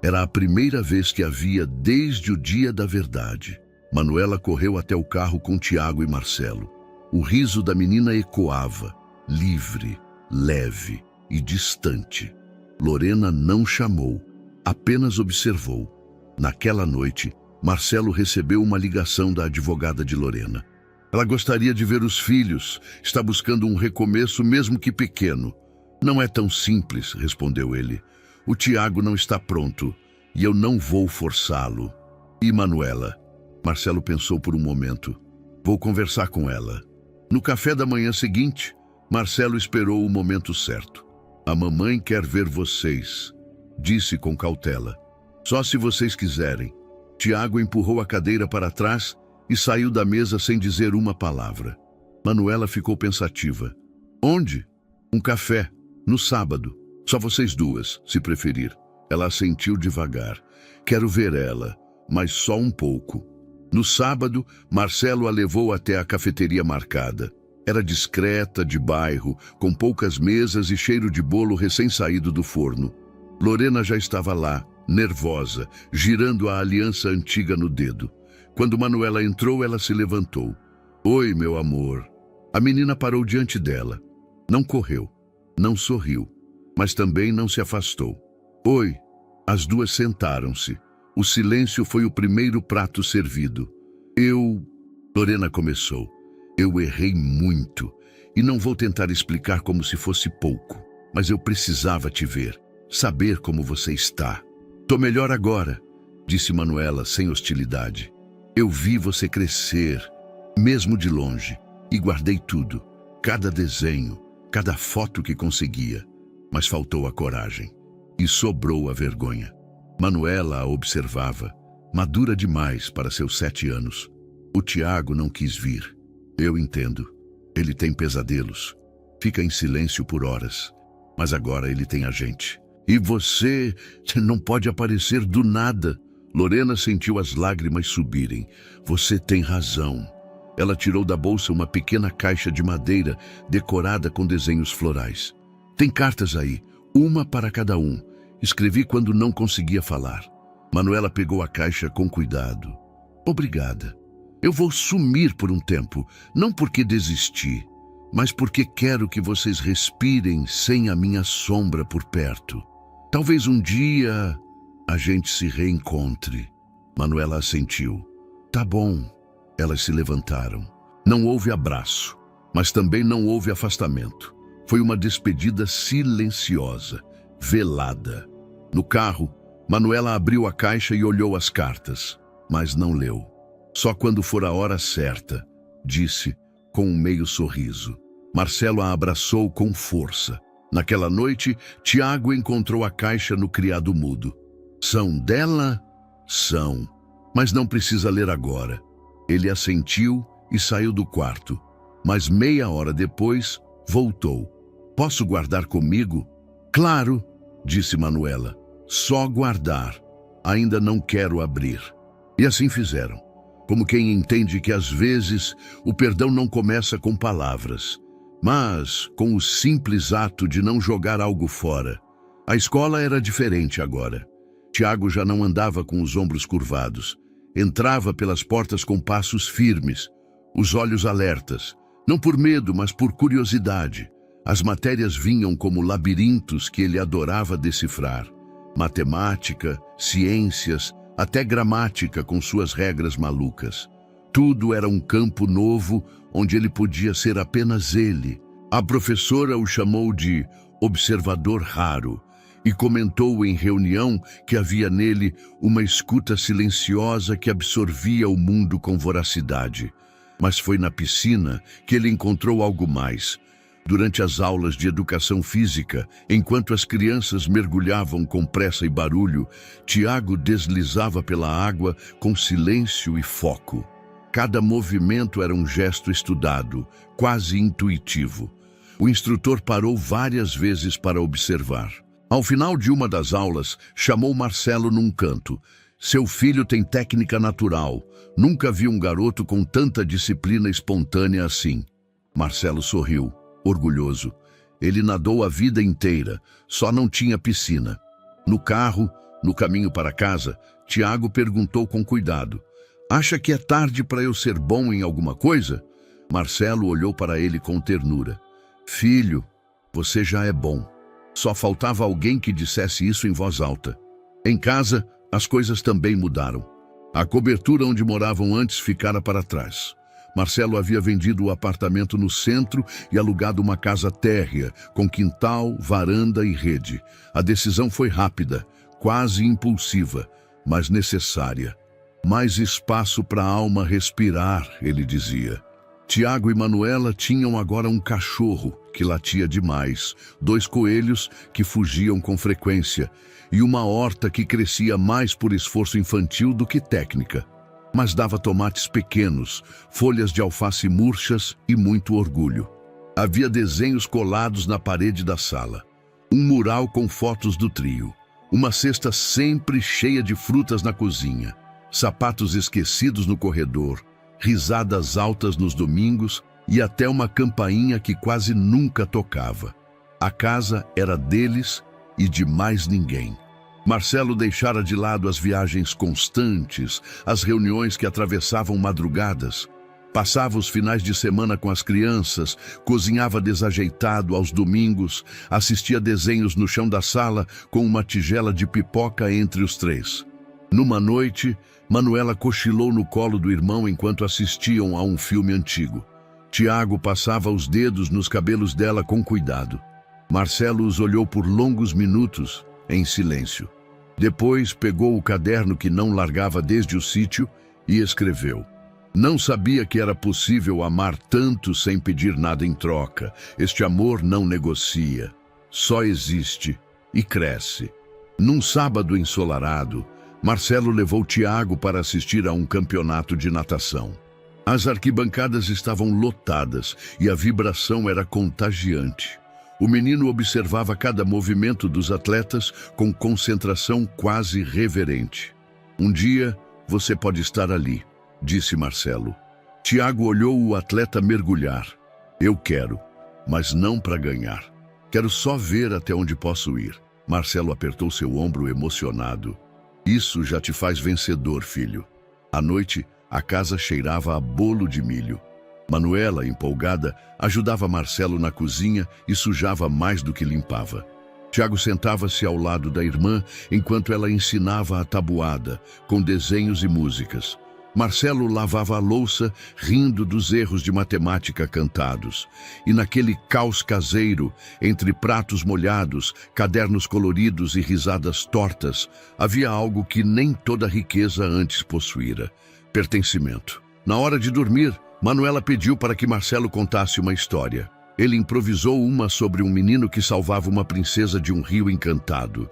Era a primeira vez que a via desde o dia da verdade. Manuela correu até o carro com Tiago e Marcelo. O riso da menina ecoava, livre, leve e distante. Lorena não chamou, apenas observou. Naquela noite, Marcelo recebeu uma ligação da advogada de Lorena. Ela gostaria de ver os filhos, está buscando um recomeço mesmo que pequeno. Não é tão simples, respondeu ele. O Tiago não está pronto e eu não vou forçá-lo. E Manuela? Marcelo pensou por um momento. Vou conversar com ela. No café da manhã seguinte, Marcelo esperou o momento certo. A mamãe quer ver vocês, disse com cautela. Só se vocês quiserem. Tiago empurrou a cadeira para trás e saiu da mesa sem dizer uma palavra. Manuela ficou pensativa. Onde? Um café, no sábado. Só vocês duas, se preferir. Ela assentiu devagar. Quero ver ela, mas só um pouco. No sábado, Marcelo a levou até a cafeteria marcada. Era discreta, de bairro, com poucas mesas e cheiro de bolo recém-saído do forno. Lorena já estava lá, nervosa, girando a aliança antiga no dedo. Quando Manuela entrou, ela se levantou. Oi, meu amor. A menina parou diante dela. Não correu, não sorriu, mas também não se afastou. Oi. As duas sentaram-se. O silêncio foi o primeiro prato servido. Lorena começou. Eu errei muito e não vou tentar explicar como se fosse pouco, mas eu precisava te ver, saber como você está. Tô melhor agora, disse Manuela sem hostilidade. Eu vi você crescer, mesmo de longe, e guardei tudo, cada desenho, cada foto que conseguia, mas faltou a coragem e sobrou a vergonha. Manuela a observava, madura demais para seus 7 anos. O Tiago não quis vir. Eu entendo. Ele tem pesadelos. Fica em silêncio por horas. Mas agora ele tem a gente. E você não pode aparecer do nada. Lorena sentiu as lágrimas subirem. Você tem razão. Ela tirou da bolsa uma pequena caixa de madeira decorada com desenhos florais. Tem cartas aí, uma para cada um. Escrevi quando não conseguia falar. Manuela pegou a caixa com cuidado. Obrigada. Eu vou sumir por um tempo, não porque desisti, mas porque quero que vocês respirem sem a minha sombra por perto. Talvez um dia a gente se reencontre. Manuela assentiu. Tá bom. Elas se levantaram. Não houve abraço, mas também não houve afastamento. Foi uma despedida silenciosa, velada. No carro, Manuela abriu a caixa e olhou as cartas, mas não leu. Só quando for a hora certa, disse com um meio sorriso. Marcelo a abraçou com força. Naquela noite, Tiago encontrou a caixa no criado mudo. São dela? São. Mas não precisa ler agora. Ele assentiu e saiu do quarto. Mas meia hora depois, voltou. Posso guardar comigo? Claro, disse Manuela. Só guardar. Ainda não quero abrir. E assim fizeram. Como quem entende que às vezes o perdão não começa com palavras, mas com o simples ato de não jogar algo fora. A escola era diferente agora. Tiago já não andava com os ombros curvados. Entrava pelas portas com passos firmes, os olhos alertas, não por medo, mas por curiosidade. As matérias vinham como labirintos que ele adorava decifrar. Matemática, ciências, até gramática com suas regras malucas. Tudo era um campo novo onde ele podia ser apenas ele. A professora o chamou de observador raro e comentou em reunião que havia nele uma escuta silenciosa que absorvia o mundo com voracidade. Mas foi na piscina que ele encontrou algo mais. Durante as aulas de educação física, enquanto as crianças mergulhavam com pressa e barulho, Tiago deslizava pela água com silêncio e foco. Cada movimento era um gesto estudado, quase intuitivo. O instrutor parou várias vezes para observar. Ao final de uma das aulas, chamou Marcelo num canto. Seu filho tem técnica natural. Nunca vi um garoto com tanta disciplina espontânea assim. Marcelo sorriu. Orgulhoso. Ele nadou a vida inteira, só não tinha piscina. No carro, no caminho para casa, Tiago perguntou com cuidado. Acha que é tarde para eu ser bom em alguma coisa? Marcelo olhou para ele com ternura. Filho, você já é bom. Só faltava alguém que dissesse isso em voz alta. Em casa, as coisas também mudaram. A cobertura onde moravam antes ficara para trás. Marcelo havia vendido o apartamento no centro e alugado uma casa térrea, com quintal, varanda e rede. A decisão foi rápida, quase impulsiva, mas necessária. Mais espaço para a alma respirar, ele dizia. Tiago e Manuela tinham agora um cachorro que latia demais, 2 coelhos que fugiam com frequência e uma horta que crescia mais por esforço infantil do que técnica. Mas dava tomates pequenos, folhas de alface murchas e muito orgulho. Havia desenhos colados na parede da sala, um mural com fotos do trio, uma cesta sempre cheia de frutas na cozinha, sapatos esquecidos no corredor, risadas altas nos domingos e até uma campainha que quase nunca tocava. A casa era deles e de mais ninguém. Marcelo deixara de lado as viagens constantes, as reuniões que atravessavam madrugadas. Passava os finais de semana com as crianças, cozinhava desajeitado aos domingos, assistia desenhos no chão da sala com uma tigela de pipoca entre os 3. Numa noite, Manuela cochilou no colo do irmão enquanto assistiam a um filme antigo. Tiago passava os dedos nos cabelos dela com cuidado. Marcelo os olhou por longos minutos, em silêncio. Depois pegou o caderno que não largava desde o sítio e escreveu: Não sabia que era possível amar tanto sem pedir nada em troca. Este amor não negocia, só existe e cresce. Num sábado ensolarado, Marcelo levou Tiago para assistir a um campeonato de natação. As arquibancadas estavam lotadas e a vibração era contagiante. O menino observava cada movimento dos atletas com concentração quase reverente. Um dia, você pode estar ali, disse Marcelo. Tiago olhou o atleta mergulhar. Eu quero, mas não para ganhar. Quero só ver até onde posso ir. Marcelo apertou seu ombro emocionado. Isso já te faz vencedor, filho. À noite, a casa cheirava a bolo de milho. Manuela, empolgada, ajudava Marcelo na cozinha e sujava mais do que limpava. Tiago sentava-se ao lado da irmã enquanto ela ensinava a tabuada, com desenhos e músicas. Marcelo lavava a louça, rindo dos erros de matemática cantados. E naquele caos caseiro, entre pratos molhados, cadernos coloridos e risadas tortas, havia algo que nem toda riqueza antes possuíra: pertencimento. Na hora de dormir, Manuela pediu para que Marcelo contasse uma história. Ele improvisou uma sobre um menino que salvava uma princesa de um rio encantado.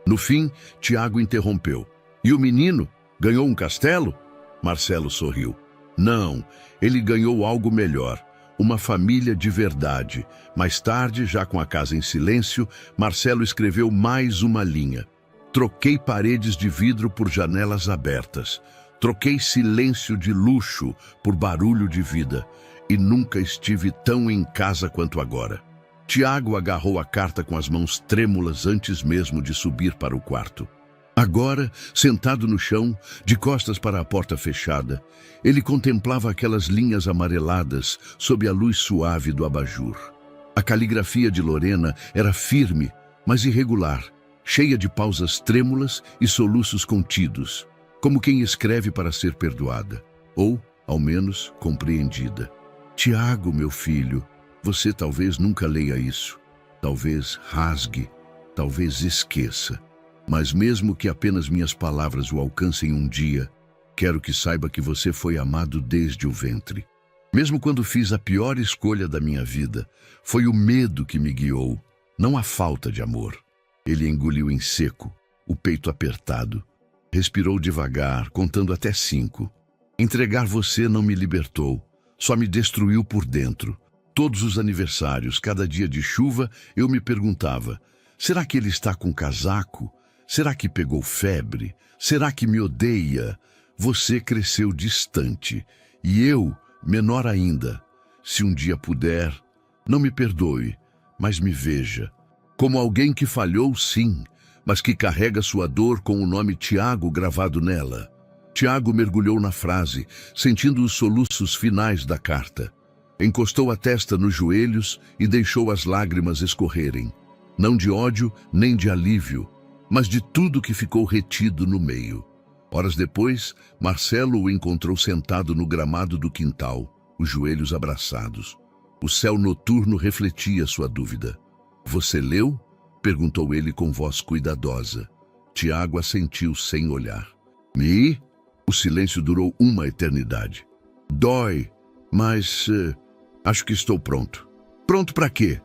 No fim, Tiago interrompeu. E o menino ganhou um castelo? Marcelo sorriu. Não, ele ganhou algo melhor, uma família de verdade. Mais tarde, já com a casa em silêncio, Marcelo escreveu mais uma linha. Troquei paredes de vidro por janelas abertas. Troquei silêncio de luxo por barulho de vida. E nunca estive tão em casa quanto agora. Tiago agarrou a carta com as mãos trêmulas antes mesmo de subir para o quarto. Agora, sentado no chão, de costas para a porta fechada, ele contemplava aquelas linhas amareladas sob a luz suave do abajur. A caligrafia de Lorena era firme, mas irregular, cheia de pausas trêmulas e soluços contidos, como quem escreve para ser perdoada, ou, ao menos, compreendida. Tiago, meu filho, você talvez nunca leia isso. Talvez rasgue, talvez esqueça. Mas mesmo que apenas minhas palavras o alcancem um dia, quero que saiba que você foi amado desde o ventre. Mesmo quando fiz a pior escolha da minha vida, foi o medo que me guiou, não a falta de amor. Ele engoliu em seco, o peito apertado. Respirou devagar, contando até 5. Entregar você não me libertou, só me destruiu por dentro. Todos os aniversários, cada dia de chuva, eu me perguntava, será que ele está com casaco? Será que pegou febre? Será que me odeia? Você cresceu distante, e eu, menor ainda. Se um dia puder, não me perdoe, mas me veja. Como alguém que falhou, sim, mas que carrega sua dor com o nome Tiago gravado nela. Tiago mergulhou na frase, sentindo os soluços finais da carta. Encostou a testa nos joelhos e deixou as lágrimas escorrerem. Não de ódio, nem de alívio, mas de tudo que ficou retido no meio. Horas depois, Marcelo o encontrou sentado no gramado do quintal, os joelhos abraçados. O céu noturno refletia sua dúvida. Você leu? Perguntou ele com voz cuidadosa. Tiago assentiu sem olhar. E? O silêncio durou uma eternidade. Dói, mas acho que estou pronto. Pronto para quê?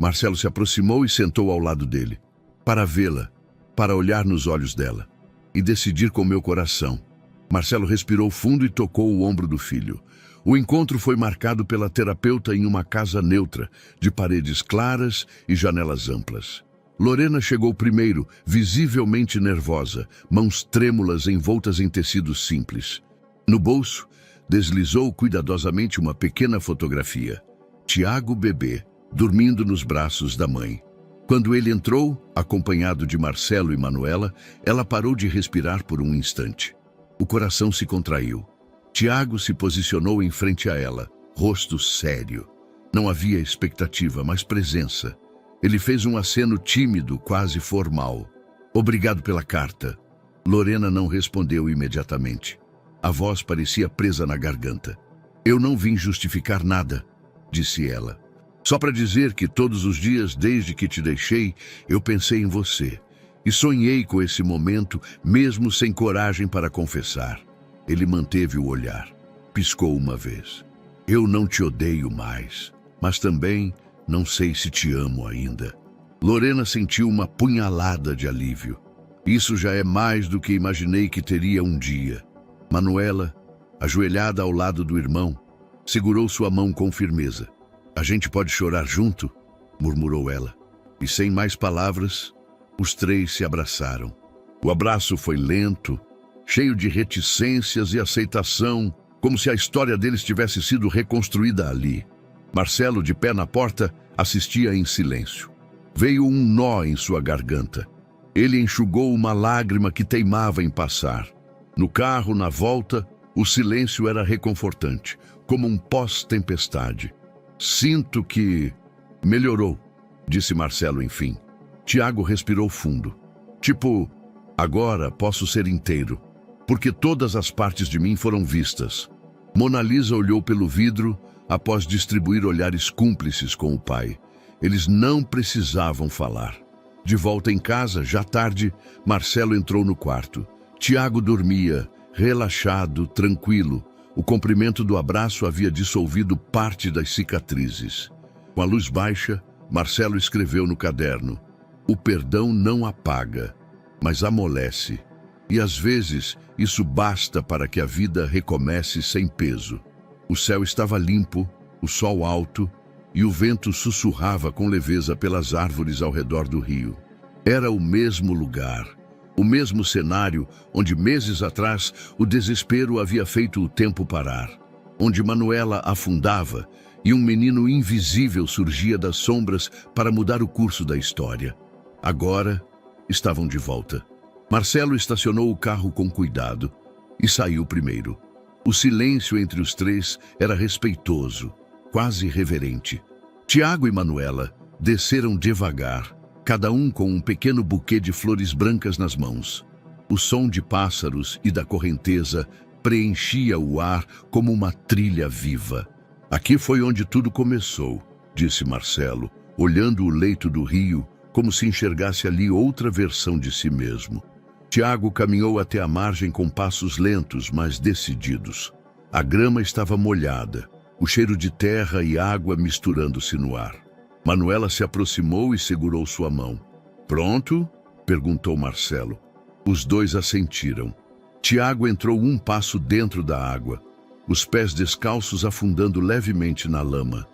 Marcelo se aproximou e sentou ao lado dele. Para vê-la, para olhar nos olhos dela e decidir com meu coração. Marcelo respirou fundo e tocou o ombro do filho. O encontro foi marcado pela terapeuta em uma casa neutra, de paredes claras e janelas amplas. Lorena chegou primeiro, visivelmente nervosa, mãos trêmulas envoltas em tecidos simples. No bolso, deslizou cuidadosamente uma pequena fotografia. Tiago bebê, dormindo nos braços da mãe. Quando ele entrou, acompanhado de Marcelo e Manuela, ela parou de respirar por um instante. O coração se contraiu. Tiago se posicionou em frente a ela, rosto sério. Não havia expectativa, mas presença. Ele fez um aceno tímido, quase formal. Obrigado pela carta. Lorena não respondeu imediatamente. A voz parecia presa na garganta. Eu não vim justificar nada, disse ela. Só para dizer que todos os dias, desde que te deixei, eu pensei em você. E sonhei com esse momento, mesmo sem coragem para confessar. Ele manteve o olhar. piscou uma vez. Eu não te odeio mais, mas também não sei se te amo ainda. Lorena sentiu uma punhalada de alívio. Isso já é mais do que imaginei que teria um dia. Manuela, ajoelhada ao lado do irmão, segurou sua mão com firmeza. A gente pode chorar junto? Murmurou ela. E sem mais palavras, os três se abraçaram. O abraço foi lento, cheio de reticências e aceitação, como se a história deles tivesse sido reconstruída ali. Marcelo, de pé na porta, assistia em silêncio. Veio um nó em sua garganta. Ele enxugou uma lágrima que teimava em passar. No carro, na volta, o silêncio era reconfortante, como um pós-tempestade. Sinto que... melhorou, disse Marcelo enfim. Tiago respirou fundo. Tipo, agora posso ser inteiro, porque todas as partes de mim foram vistas. Mona Lisa olhou pelo vidro após distribuir olhares cúmplices com o pai. Eles não precisavam falar. De volta em casa, já tarde, Marcelo entrou no quarto. Tiago dormia, relaxado, tranquilo. O comprimento do abraço havia dissolvido parte das cicatrizes. Com a luz baixa, Marcelo escreveu no caderno: o perdão não apaga, mas amolece. E às vezes, isso basta para que a vida recomece sem peso. O céu estava limpo, o sol alto, e o vento sussurrava com leveza pelas árvores ao redor do rio. Era o mesmo lugar, o mesmo cenário onde meses atrás o desespero havia feito o tempo parar, onde Manuela afundava e um menino invisível surgia das sombras para mudar o curso da história. Agora estavam de volta. Marcelo estacionou o carro com cuidado e saiu primeiro. O silêncio entre os três era respeitoso, quase reverente. Tiago e Manuela desceram devagar, cada um com um pequeno buquê de flores brancas nas mãos. O som de pássaros e da correnteza preenchia o ar como uma trilha viva. Aqui foi onde tudo começou, disse Marcelo, olhando o leito do rio, como se enxergasse ali outra versão de si mesmo. Tiago caminhou até a margem com passos lentos, mas decididos. A grama estava molhada, o cheiro de terra e água misturando-se no ar. Manuela se aproximou e segurou sua mão. Pronto? Perguntou Marcelo. Os dois assentiram. Tiago entrou um passo dentro da água, os pés descalços afundando levemente na lama.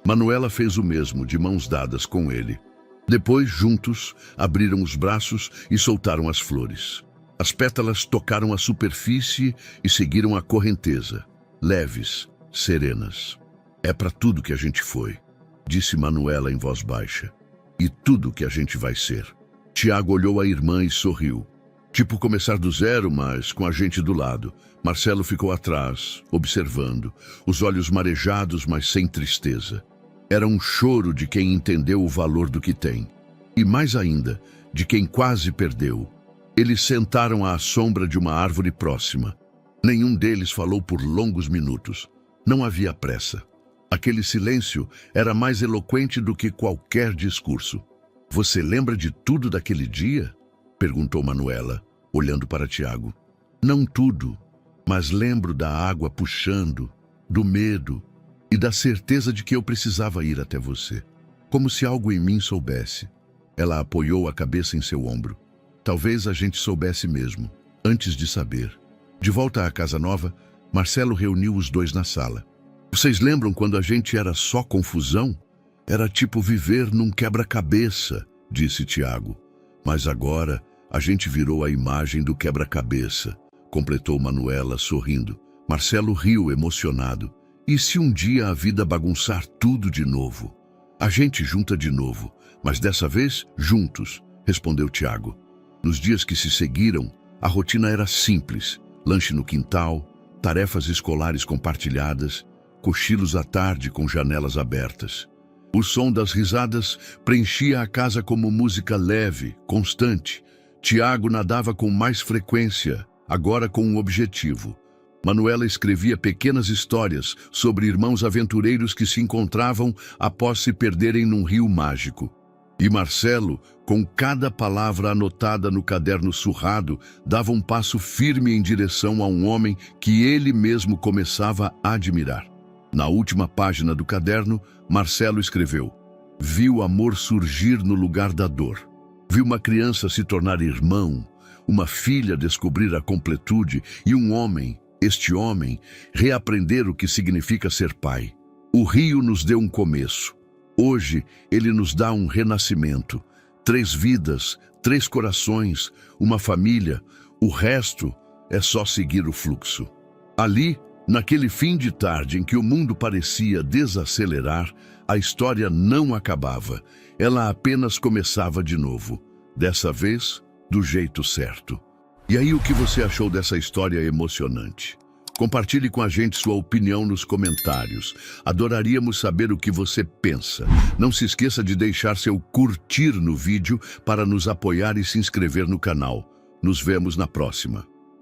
Manuela fez o mesmo, de mãos dadas com ele. Depois, juntos, abriram os braços e soltaram as flores. As pétalas tocaram a superfície e seguiram a correnteza, leves, serenas. É para tudo que a gente foi, disse Manuela em voz baixa. E tudo que a gente vai ser. Tiago olhou a irmã e sorriu. Tipo começar do zero, mas com a gente do lado. Marcelo ficou atrás, observando, os olhos marejados, mas sem tristeza. Era um choro de quem entendeu o valor do que tem. E mais ainda, de quem quase perdeu. Eles sentaram à sombra de uma árvore próxima. Nenhum deles falou por longos minutos. Não havia pressa. Aquele silêncio era mais eloquente do que qualquer discurso. Você lembra de tudo daquele dia? Perguntou Manuela, olhando para Tiago. Não tudo, mas lembro da água puxando, do medo e da certeza de que eu precisava ir até você. Como se algo em mim soubesse. Ela apoiou a cabeça em seu ombro. Talvez a gente soubesse mesmo, antes de saber. De volta à casa nova, Marcelo reuniu os dois na sala. Vocês lembram quando a gente era só confusão? Era tipo viver num quebra-cabeça, disse Tiago. Mas agora a gente virou a imagem do quebra-cabeça, completou Manuela sorrindo. Marcelo riu emocionado. E se um dia a vida bagunçar tudo de novo? A gente junta de novo, mas dessa vez juntos, respondeu Tiago. Nos dias que se seguiram, a rotina era simples. Lanche no quintal, tarefas escolares compartilhadas, cochilos à tarde com janelas abertas. O som das risadas preenchia a casa como música leve, constante. Tiago nadava com mais frequência, agora com um objetivo. Manuela escrevia pequenas histórias sobre irmãos aventureiros que se encontravam após se perderem num rio mágico. E Marcelo, com cada palavra anotada no caderno surrado, dava um passo firme em direção a um homem que ele mesmo começava a admirar. Na última página do caderno, Marcelo escreveu: "Vi o amor surgir no lugar da dor. Vi uma criança se tornar irmão, uma filha descobrir a completude e um homem, este homem, reaprender o que significa ser pai. O rio nos deu um começo. Hoje, ele nos dá um renascimento. 3 vidas, 3 corações, uma família. O resto é só seguir o fluxo." Ali, naquele fim de tarde em que o mundo parecia desacelerar, a história não acabava. Ela apenas começava de novo. Dessa vez, do jeito certo. E aí, o que você achou dessa história emocionante? Compartilhe com a gente sua opinião nos comentários. Adoraríamos saber o que você pensa. Não se esqueça de deixar seu curtir no vídeo para nos apoiar e se inscrever no canal. Nos vemos na próxima.